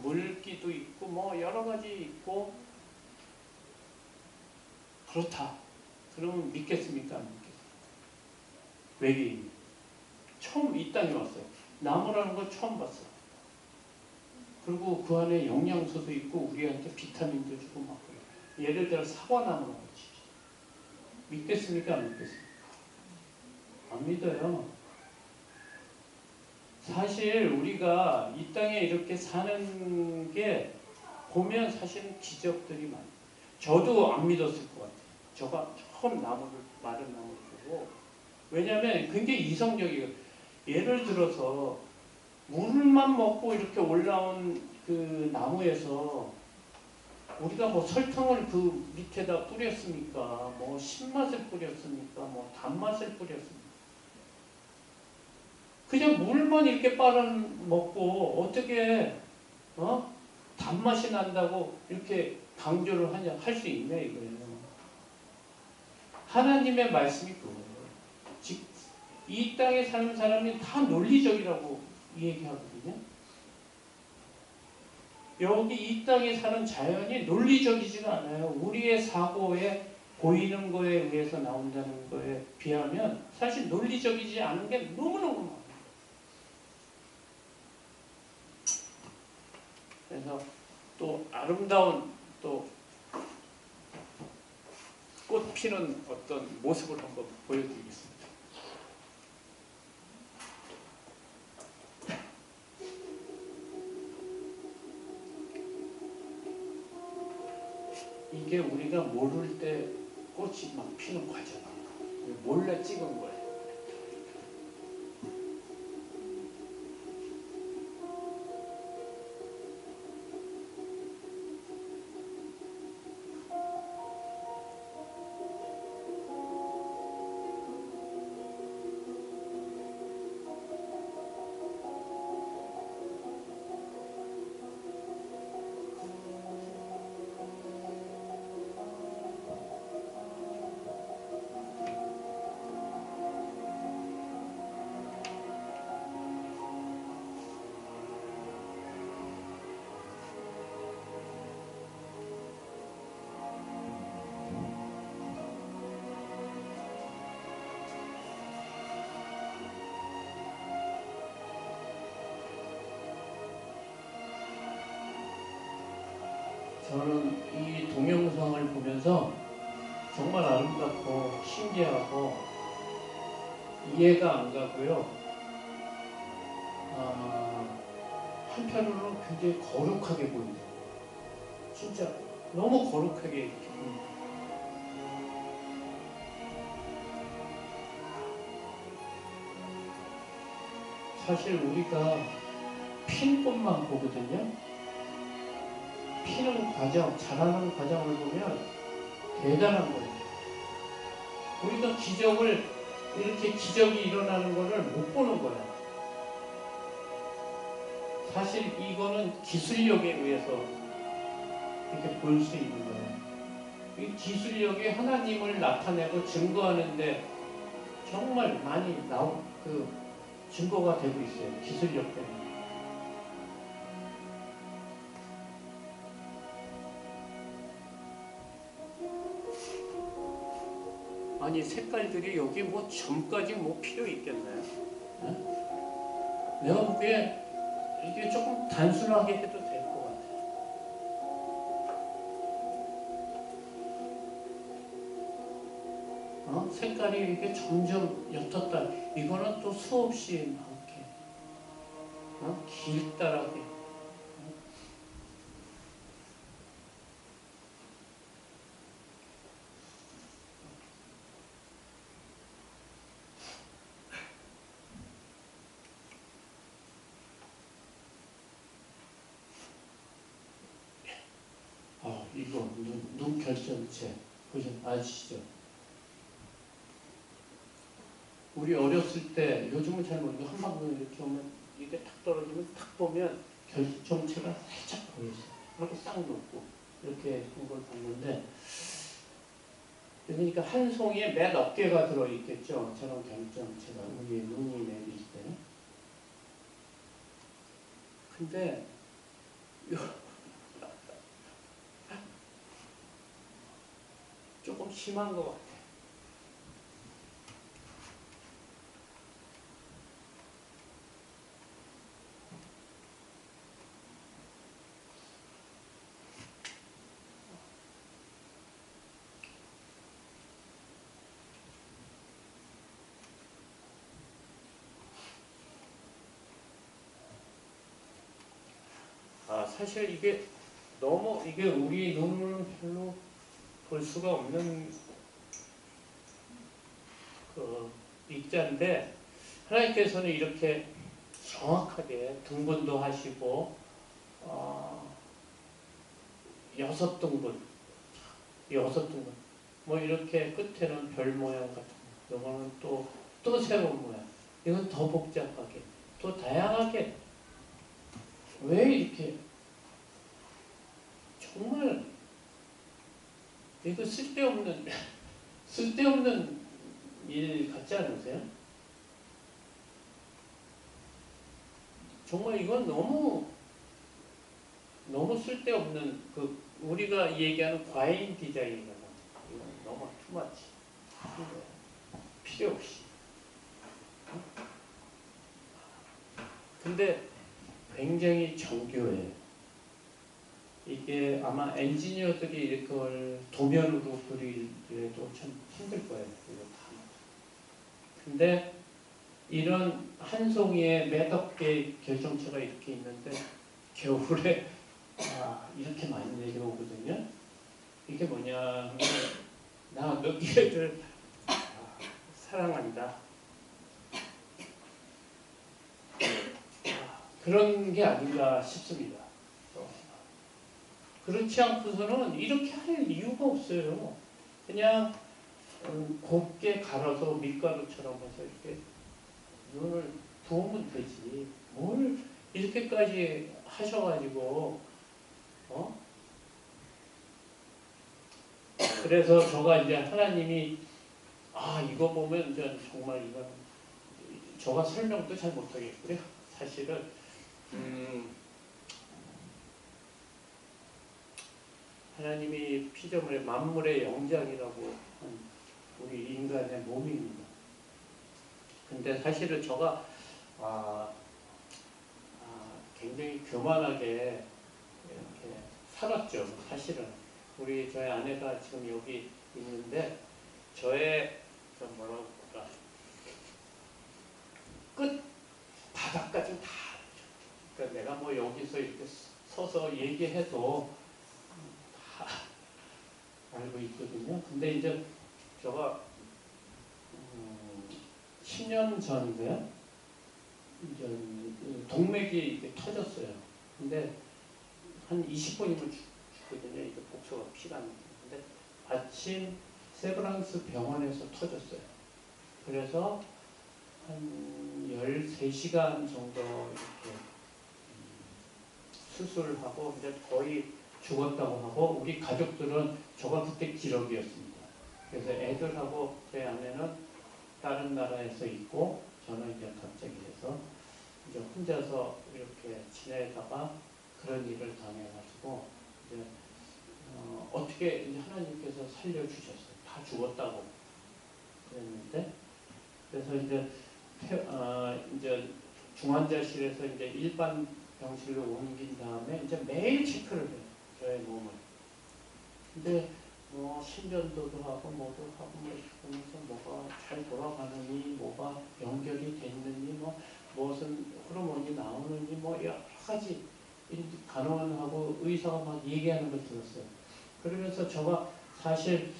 물기도 있고 여러 가지 있고 그렇다. 그러면 믿겠습니까? 안 믿겠습니까? 외계인이 처음 이 땅에 왔어요. 나무라는 걸 처음 봤어. 그리고 그 안에 영양소도 있고 우리한테 비타민도 주고 막 그래요. 예를 들어 사과나무라고 치죠. 믿겠습니까? 안 믿겠습니까? 안 믿어요. 사실 우리가 이 땅에 이렇게 사는 게 보면 사실은 기적들이 많아요. 저도 안 믿었을 것 같아요. 저가 처음 마른 나무를 보고 왜냐하면 굉장히 이성적이에요. 예를 들어서 물만 먹고 이렇게 올라온 그 나무에서 우리가 설탕을 그 밑에다 뿌렸습니까? 신맛을 뿌렸습니까? 단맛을 뿌렸습니까? 그냥 물만 이렇게 빨아먹고 어떻게 단맛이 난다고 이렇게 강조를 하냐 할 수 있냐 이거예요. 하나님의 말씀이 그거예요. 즉 이 땅에 사는 사람이 다 논리적이라고 얘기하거든요. 여기 이 땅에 사는 자연이 논리적이지가 않아요. 우리의 사고에 보이는 거에 의해서 나온다는 거에 비하면 사실 논리적이지 않은 게 너무너무 많아요. 그래서 또 아름다운 또 꽃 피는 어떤 모습을 한번 보여드리겠습니다. 이게 우리가 모를 때 꽃이 막 피는 과정이에요. 몰래 찍은 거예요. 저는 이 동영상을 보면서 정말 아름답고 신기하고 이해가 안 가고요. 한편으로는 굉장히 거룩하게 보인다. 진짜 너무 거룩하게 이렇게 보인다. 사실 우리가 핀 것만 보거든요. 피는 과정, 자라는 과정을 보면 대단한 거예요. 우리가 이렇게 기적이 일어나는 것을 못 보는 거야. 사실 이거는 기술력에 의해서 이렇게 볼 수 있는 거예요. 이 기술력이 하나님을 나타내고 증거하는데 정말 많이 증거가 되고 있어요. 기술력 때문에. 아니 색깔들이 여기 뭐 점까지 뭐 필요 있겠나요? 네? 내가 보기에 이게 조금 단순하게 해도 될 것 같아요. 색깔이 이게 점점 옅었다. 이거는 또 수없이 많게 길다랗게. 이거 눈 결정체 아시죠? 우리 어렸을 때 요즘은 잘 모르고 한 방울 이렇게 오면 이게 탁 떨어지면 탁 보면 결정체가 살짝 보였어요. 이렇게 딱 놓고 이렇게 한 걸 봤는데 그러니까 한 송이에 몇 어깨가 들어있겠죠. 저런 결정체가 우리의 눈이 내릴 때. 근데 조금 심한 것 같아요. 사실 이게 우리 눈으로는 별로 볼 수가 없는 그 입자인데 하나님께서는 이렇게 정확하게 등분도 하시고 6등분 뭐 이렇게 끝에는 별 모양 같은 거, 이거는 또 새로운 모양, 이건 더 복잡하게, 또 다양하게. 왜 이렇게 정말 이거 쓸데없는 일 같지 않으세요? 정말 이건 너무 쓸데없는 우리가 얘기하는 과잉 디자인이거든. 이건 너무 투마치. 필요 없이. 근데 굉장히 정교해요. 이게 아마 엔지니어들이 이걸 도면으로 그리기에도 참 힘들 거예요. 근데 이런 한 송이에 몇억 개의 결정체가 이렇게 있는데 겨울에 이렇게 많이 내려오거든요. 이게 뭐냐 하면 나 너희들 사랑한다. 그런 게 아닌가 싶습니다. 그렇지 않고서는 이렇게 할 이유가 없어요. 그냥 곱게 갈아서 밀가루처럼 해서 이렇게 눈을 부으면 되지. 뭘 이렇게까지 하셔가지고 그래서 저가 이제 하나님이 이거 보면 이제 정말 이건 저가 설명도 잘 못하겠고요. 사실은 하나님이 피조물의 만물의 영장이라고 한 우리 인간의 몸입니다. 근데 사실은 저가 굉장히 교만하게 이렇게 살았죠. 사실은 저희 아내가 지금 여기 있는데 저의 뭐라고 볼까 끝 바닥까지 다 알죠. 그러니까 내가 뭐 여기서 이렇게 서서 얘기해도 다 알고 있거든요. 근데 이제 제가 10년 전인데 이제 동맥이 이렇게 터졌어요. 근데 한 20분이면 죽거든요. 이게 복소가 피가 안 나는데 아침 세브란스 병원에서 터졌어요. 그래서 한 13시간 정도 이렇게 수술하고 이제 거의 죽었다고 하고 우리 가족들은 저가 그때 기록이었습니다. 그래서 애들하고 제 아내는 다른 나라에서 있고 저는 이제 갑자기 해서 이제 혼자서 이렇게 지내다가 그런 일을 당해가지고 이제 어떻게 이제 하나님께서 살려주셨어요. 다 죽었다고 그랬는데 그래서 이제 중환자실에서 이제 일반 병실로 옮긴 다음에 이제 매일 체크를 해요. 저의 몸을. 근데 뭐 심전도도 하고 뭐도 하고 뭐 이러면서 뭐가 잘 돌아가느니 뭐가 연결이 됐느니 뭐 무슨 호르몬이 나오느니 뭐 여러 가지 간호원하고 의사가 막 얘기하는 걸 들었어요. 그러면서 제가 사실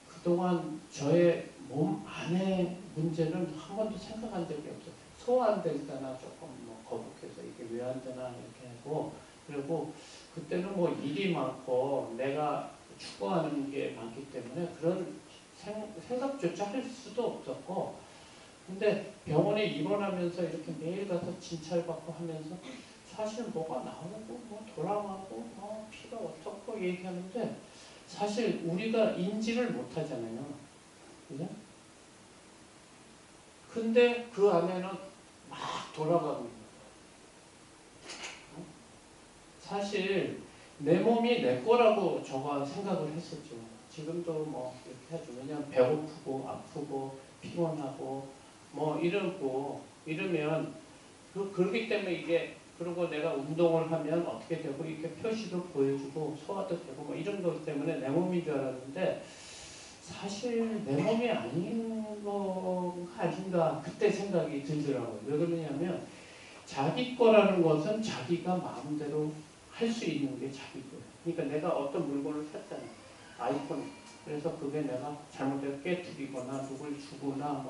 그동안 저의 몸 안의 문제는 한 번도 생각한 적이 없어요. 소화 안 되잖아 조금 뭐 거북해서 이게 왜 안 되나 이렇게 하고 그리고 그때는 뭐 일이 많고 내가 추구하는 게 많기 때문에 그런 생각조차 할 수도 없었고 근데 병원에 입원하면서 이렇게 매일 가서 진찰받고 하면서 사실 뭐가 나오고 뭐 돌아가고 뭐 피가 어떻고 얘기하는데 사실 우리가 인지를 못하잖아요. 그죠? 근데 그 안에는 막 돌아가고 있는 거예요. 사실 내 몸이 내 거라고 저가 생각을 했었죠. 지금도 뭐 이렇게 하죠. 왜냐면 배고프고 아프고 피곤하고 뭐 이러면 그렇기 때문에 이게 그리고 내가 운동을 하면 어떻게 되고 이렇게 표시도 보여주고 소화도 되고 뭐 이런 것 때문에 내 몸인 줄 알았는데 사실 내 몸이 아닌 거 아닌가 그때 생각이 들더라고요. 왜 그러냐면 자기 거라는 것은 자기가 마음대로 할 수 있는 게 자기 거예요. 그러니까 내가 어떤 물건을 샀잖아요. 아이폰. 그래서 그게 내가 잘못해서 깨뜨리거나 누굴 주거나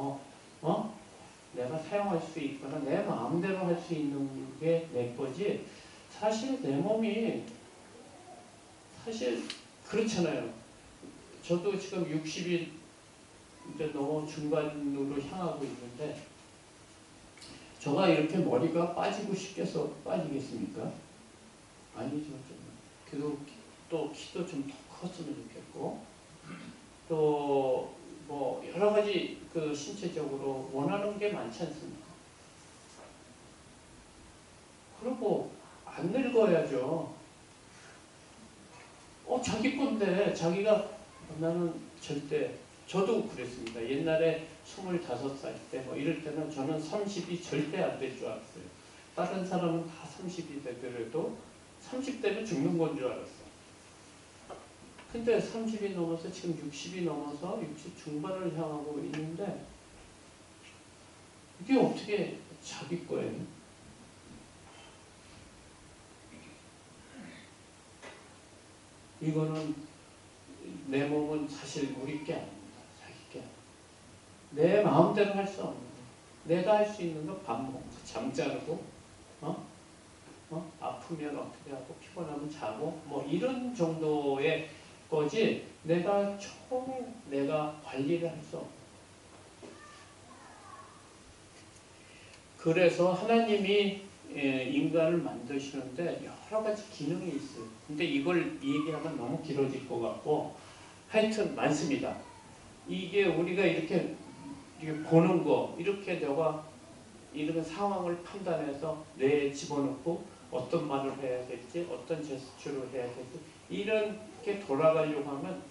내가 사용할 수 있거나 내 마음대로 할 수 있는 게 내 거지. 사실 내 몸이 사실 그렇잖아요. 저도 지금 60이 이제 너무 중반으로 향하고 있는데 저가 이렇게 머리가 빠지고 싶겠어 빠지겠습니까? 아니죠. 그리고 또 키도 좀 더 컸으면 좋겠고 또 뭐 여러 가지 그 신체적으로 원하는 게 많지 않습니까? 그리고 안 늙어야죠. 자기 건데 자기가 나는 절대 저도 그랬습니다. 옛날에 25살 때 뭐 이럴 때는 저는 30이 절대 안 될 줄 알았어요. 다른 사람은 다 30이 되더라도 30대면 죽는 건 줄 알았어. 근데 30이 넘어서 지금 60이 넘어서 60 중반을 향하고 있는데 이게 어떻게 자기 거예요? 이거는 내 몸은 사실 우리 게 아닙니다. 자기 게. 내 마음대로 할 수 없는 거예요. 내가 할 수 있는 건 밥 먹고 잠자고 아프면 어떻게 하고 피곤하면 자고 뭐 이런 정도의 거지 내가 관리를 할 수 없어요. 그래서 하나님이 인간을 만드시는데 여러 가지 기능이 있어요. 근데 이걸 얘기하면 너무 길어질 것 같고 하여튼 많습니다. 이게 우리가 이렇게 보는 거 이렇게 내가 이런 상황을 판단해서 뇌에 집어넣고 어떤 말을 해야 될지 어떤 제스처를 해야 될지 이렇게 돌아가려고 하면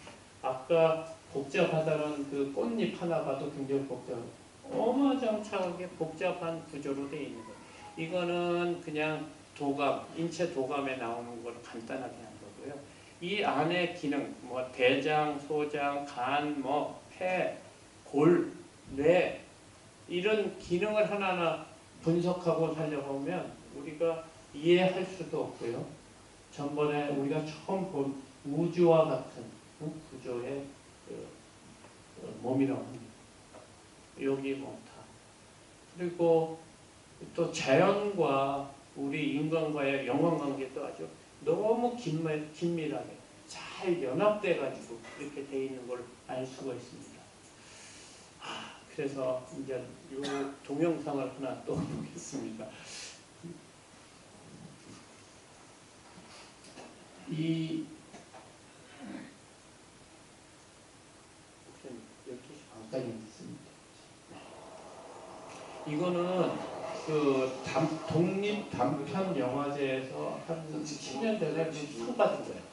아까 복잡하다는 그 꽃잎 하나 봐도 굉장히 복잡해요. 어마장창하게 복잡한 구조로 되어 있는 거예요. 이거는 그냥 도감, 인체 도감에 나오는 걸 간단하게 한 거고요. 이 안에 기능, 뭐 대장, 소장, 간, 뭐 폐, 골, 뇌 이런 기능을 하나하나 분석하고 살려보면 우리가 이해할 수도 없고요. 전번에 우리가 처음 본 우주와 같은 구조의 몸이라고 합니다. 여기 뭐 다. 그리고 또 자연과 우리 인간과의 연관관계도 아주 너무 긴밀하게 잘 연합돼 가지고 이렇게 돼 있는 걸 알 수가 있습니다. 그래서 이제 이 동영상을 하나 또 보겠습니다. 이 12시 반까지 있습니다. 이거는 그 독립 단편 영화제에서 한 10년 전에 상 받은 거예요.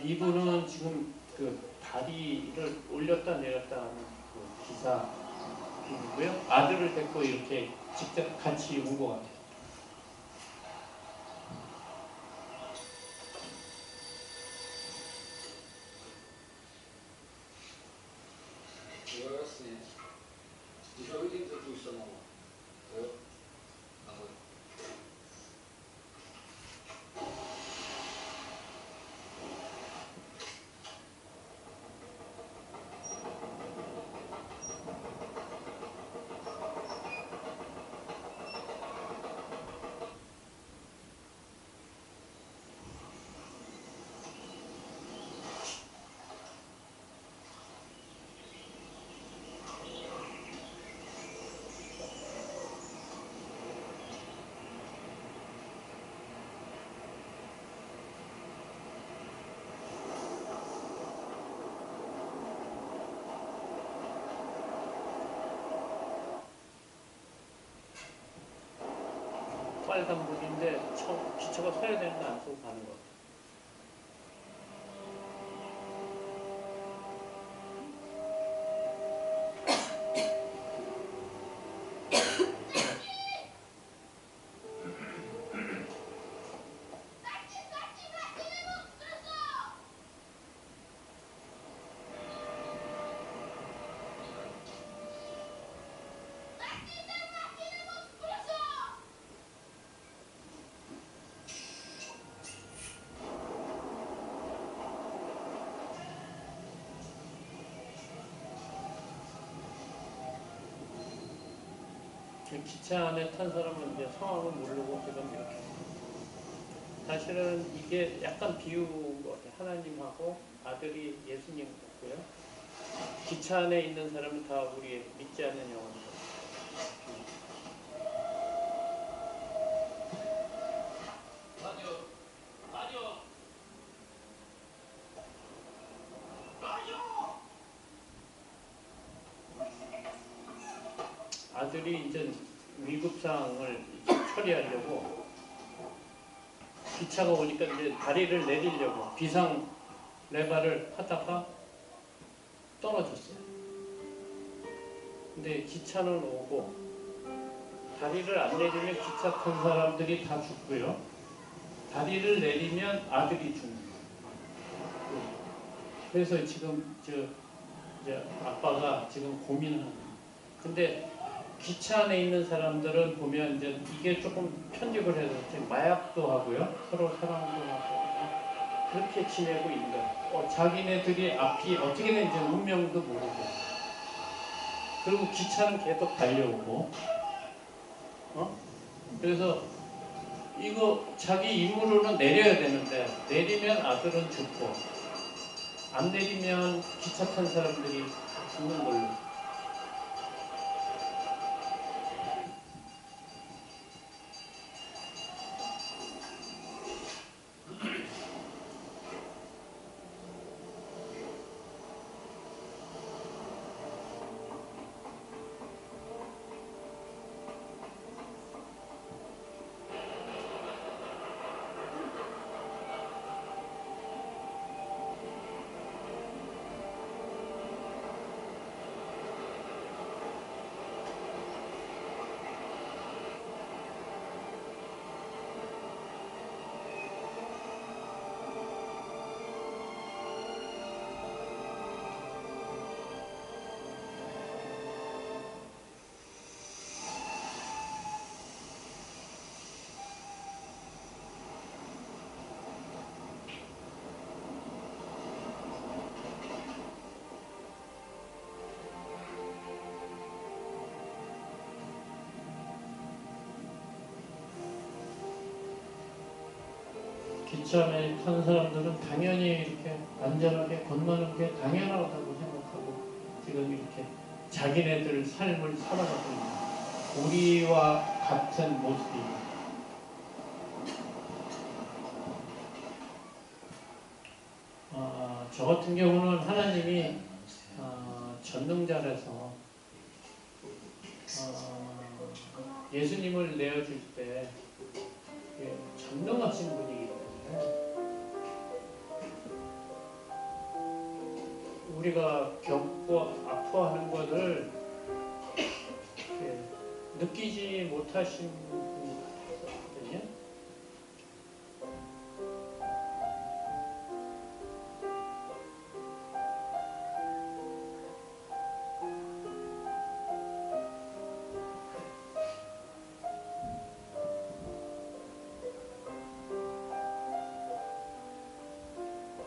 이분은 지금 그 다리를 올렸다 내렸다 하는 그 기사이고요. 아들을 데리고 이렇게 직접 같이 온 것 같아요. 빨간 물인데 기차가 서야 되는데 안 서고 가는 것 같아요. 기차 안에 탄 사람은 이제 상황을 모르고 지금 이렇게. 사실은 이게 약간 비유인 것 같아요. 하나님하고 아들이 예수님 같고요. 기차 안에 있는 사람은 다 우리 믿지 않는 영혼이죠. 아들이 이제 위급상을 처리하려고 기차가 오니까 이제 다리를 내리려고 비상 레바를 하다가 떨어졌어요. 근데 기차는 오고 다리를 안 내리면 기차 탄 사람들이 다 죽고요. 다리를 내리면 아들이 죽는 거예요. 그래서 지금 이제 아빠가 지금 고민을 하는 거예요. 근데 기차 안에 있는 사람들은 보면 이제 이게 조금 편집을 해서 마약도 하고요. 서로 사랑도 하고 그렇게 지내고 있는 거예요. 자기네들이 앞이 어떻게 되는지 운명도 모르고 그리고 기차는 계속 달려오고 그래서 이거 자기 임무로는 내려야 되는데 내리면 아들은 죽고 안 내리면 기차 탄 사람들이 죽는 걸로. 기참에 탄 사람들은 당연히 이렇게 안전하게 건너는 게 당연하다고 생각하고 지금 이렇게 자기네들 삶을 살아가고 있는 우리와 같은 모습입니다. 저 같은 경우는 하나님이 전능자라서 예수님을 내어줄 때 전능하신 분이기 때문에 우리가 겪고 아파하는 것을 느끼지 못하신 분이 있었거든요.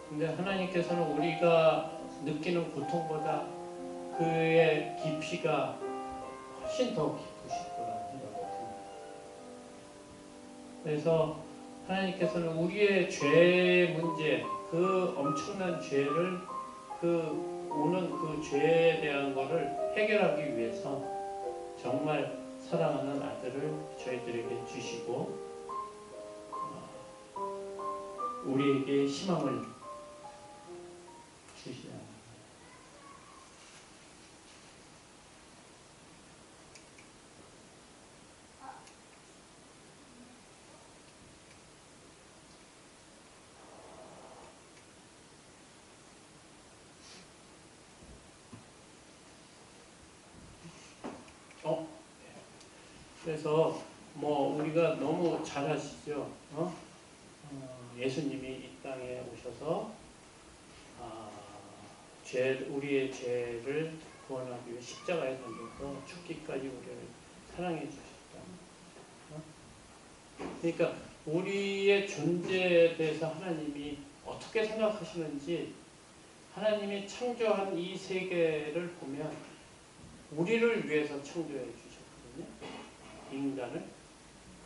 근데 하나님께서는 우리가 느끼는 고통보다 그의 깊이가 훨씬 더 깊으실 거라는 생각이 듭니다. 그래서 하나님께서는 우리의 죄 문제, 그 엄청난 죄를 오는 그 죄에 대한 것을 해결하기 위해서 정말 사랑하는 아들을 저희들에게 주시고 우리에게 희망을 주시야. 그래서 뭐 우리가 너무 잘 아시죠? 예수님이 이 땅에 오셔서 우리의 죄를 구원하기 위해 십자가에 달려서 죽기까지 우리를 사랑해 주셨다. 그러니까 우리의 존재에 대해서 하나님이 어떻게 생각하시는지 하나님이 창조한 이 세계를 보면 우리를 위해서 창조해 주셨거든요. 인간을.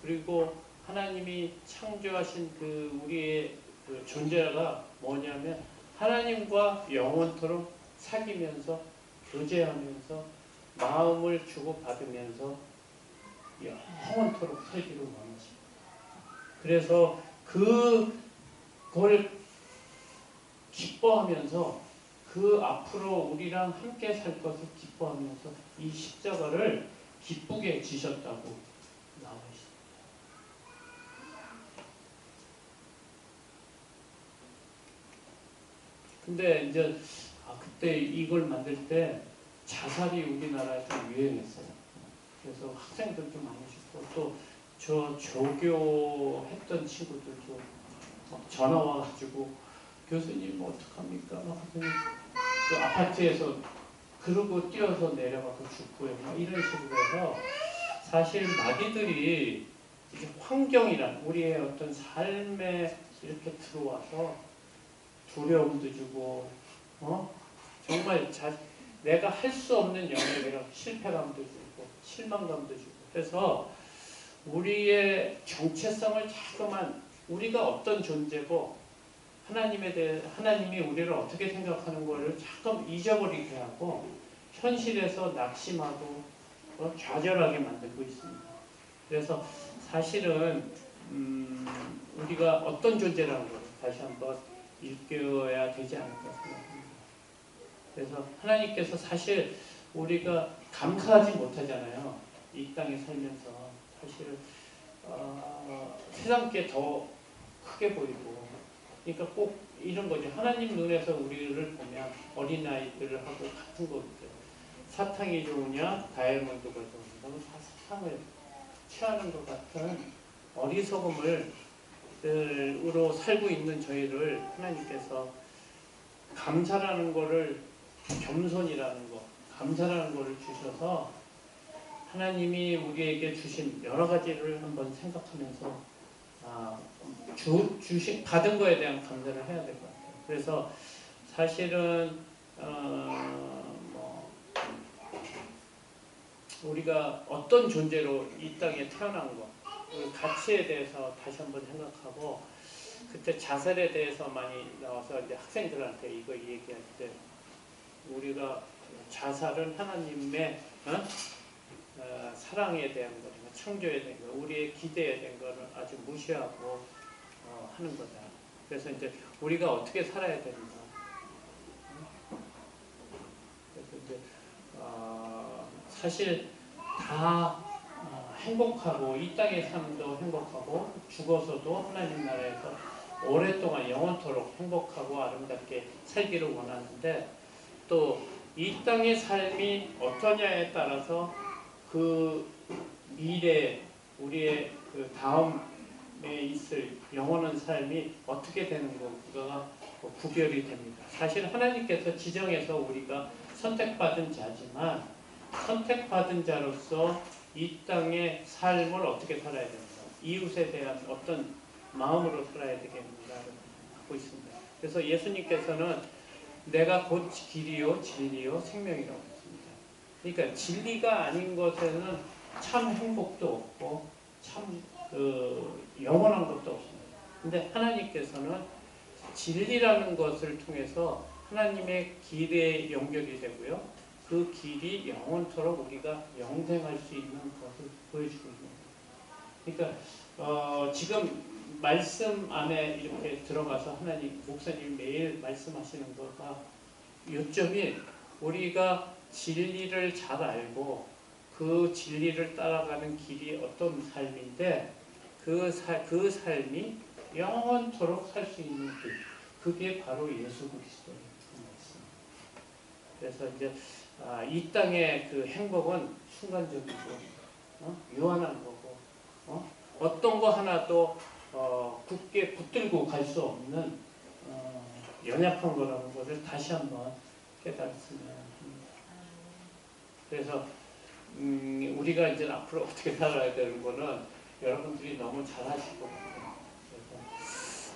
그리고 하나님이 창조하신 그 우리의 그 존재가 뭐냐면 하나님과 영원토록 사귀면서 교제하면서 마음을 주고받으면서 영원토록 살기로 원하십니다. 그래서 그걸 기뻐하면서 그 앞으로 우리랑 함께 살 것을 기뻐하면서 이 십자가를 기쁘게 지셨다고 나와 있습니다. 근데 이제 그때 이걸 만들 때 자살이 우리나라에 좀 유행했어요. 그래서 학생들도 많이 죽고 또 저 조교했던 친구들도 막 전화 와가지고 교수님 어떡합니까? 막 하더니 그 아파트에서 그러고 뛰어서 내려가서 죽고요. 막 이런 식으로 해서 사실 마귀들이 이게 환경이란 우리의 어떤 삶에 이렇게 들어와서 두려움도 주고 정말 내가 할 수 없는 영역이라 실패감도 주고 실망감도 주고 그래서 우리의 정체성을 자꾸만 우리가 어떤 존재고 하나님이 우리를 어떻게 생각하는 것을 자꾸 잊어버리게 하고 현실에서 낙심하고 좌절하게 만들고 있습니다. 그래서 사실은 우리가 어떤 존재라는 것을 다시 한번 읽어야 되지 않을까 생각합니다. 그래서 하나님께서 사실 우리가 감사하지 못하잖아요. 이 땅에 살면서 사실 세상께 더 크게 보이고 그러니까 꼭 이런 거죠. 하나님 눈에서 우리를 보면 어린아이들하고 같은 거죠. 사탕이 좋으냐 다이아몬드가 좋으냐 사탕을 취하는 것 같은 어리석음으로 살고 있는 저희를 하나님께서 감사라는 거를 겸손이라는 거 감사라는 거를 주셔서 하나님이 우리에게 주신 여러 가지를 한번 생각하면서 받은 거에 대한 감사를 해야 될 것 같아요. 그래서 사실은 우리가 어떤 존재로 이 땅에 태어난 것, 그 가치에 대해서 다시 한번 생각하고 그때 자살에 대해서 많이 나와서 이제 학생들한테 이거 얘기할 때 우리가 자살은 하나님의 사랑에 대한 거니까 창조에 대한 거, 우리의 기대에 대한 거를 아주 무시하고 하는 거다. 그래서 이제 우리가 어떻게 살아야 된다. 그래서 이제 사실 다 행복하고 이 땅의 삶도 행복하고 죽어서도 하나님 나라에서 오랫동안 영원토록 행복하고 아름답게 살기를 원하는데 또 이 땅의 삶이 어떠냐에 따라서 그 미래 우리의 그 다음에 있을 영원한 삶이 어떻게 되는 건가가 구별이 됩니다. 사실 하나님께서 지정해서 우리가 선택받은 자지만 선택받은 자로서 이 땅의 삶을 어떻게 살아야 됩니까? 이웃에 대한 어떤 마음으로 살아야 되겠는가 하고 있습니다. 그래서 예수님께서는 내가 곧 길이요 진리요 생명이라고 했습니다. 그러니까 진리가 아닌 것에는 참 행복도 없고 참 영원한 것도 없습니다. 근데 하나님께서는 진리라는 것을 통해서 하나님의 길에 연결이 되고요. 그 길이 영원토록 우리가 영생할 수 있는 것을 보여주고 있는 거예요. 그러니까 지금 말씀 안에 이렇게 들어가서 하나님 목사님 매일 말씀하시는 거가 요점이 우리가 진리를 잘 알고 그 진리를 따라가는 길이 어떤 삶인데 그 삶이 영원토록 살 수 있는 길, 그게 바로 예수 그리스도의 말씀. 그래서 이제 이 땅의 그 행복은 순간적이고 유한한 거고 어떤 거 하나도 굳게 붙들고 갈 수 없는 연약한 거라는 것을 다시 한번 깨달았으면 합니다. 그래서 우리가 이제 앞으로 어떻게 살아야 되는 거는 여러분들이 너무 잘 하실 것 같아요. 그래서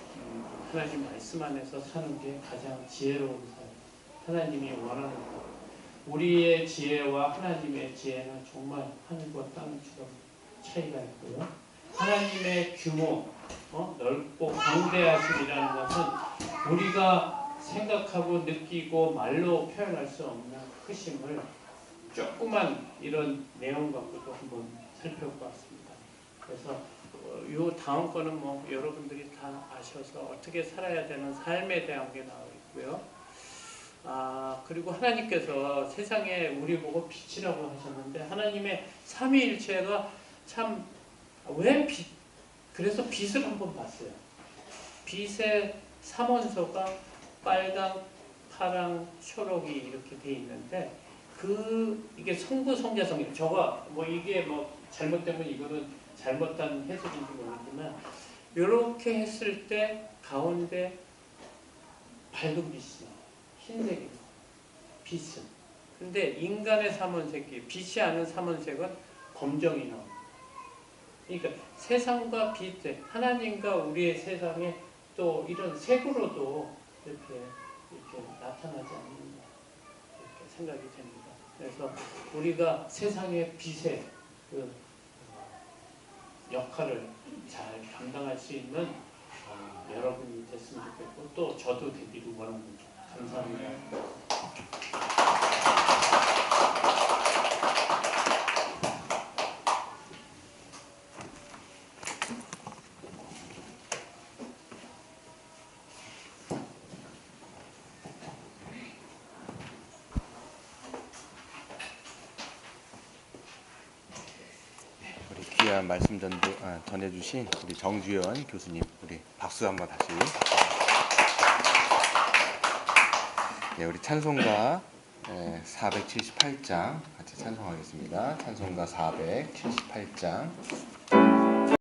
하나님 말씀 안에서 사는 게 가장 지혜로운 삶, 하나님이 원하는 것. 우리의 지혜와 하나님의 지혜는 정말 하늘과 땅처럼 차이가 있고요. 하나님의 규모, 넓고 광대하심이라는 것은 우리가 생각하고 느끼고 말로 표현할 수 없는 크심을 조그만 이런 내용 갖고도 한번 살펴보았습니다. 그래서 요 다음 거는 뭐 여러분들이 다 아셔서 어떻게 살아야 되는 삶에 대한 게 나와 있고요. 그리고 하나님께서 세상에 우리 보고 빛이라고 하셨는데 하나님의 삼위일체가 참 왜 빛? 그래서 빛을 한번 봤어요. 빛의 삼원소가 빨강, 파랑, 초록이 이렇게 돼 있는데 이게 성부, 성자, 성령. 저가 뭐 이게 뭐 잘못되면 이거는 잘못한 해석인지 모르지만 이렇게 했을 때 가운데 밝은 빛이 나와요. 흰색이 나와요. 빛은. 근데 인간의 삼원색이 빛이 아닌 삼원색은 검정이 나와요. 그러니까 세상과 빛, 하나님과 우리의 세상에 또 이런 색으로도 이렇게 나타나지 않는다. 이렇게 생각이 됩니다. 그래서 우리가 세상의 빛의 그 역할을 잘 감당할 수 있는 여러분이 됐으면 좋겠고 또 저도 되기를 원합니다. 감사합니다. 귀한 말씀 전해주신 우리 정주현 교수님, 우리 박수 한번 다시. 네, 우리 찬송가 478장 같이 찬송하겠습니다. 찬송가 478장.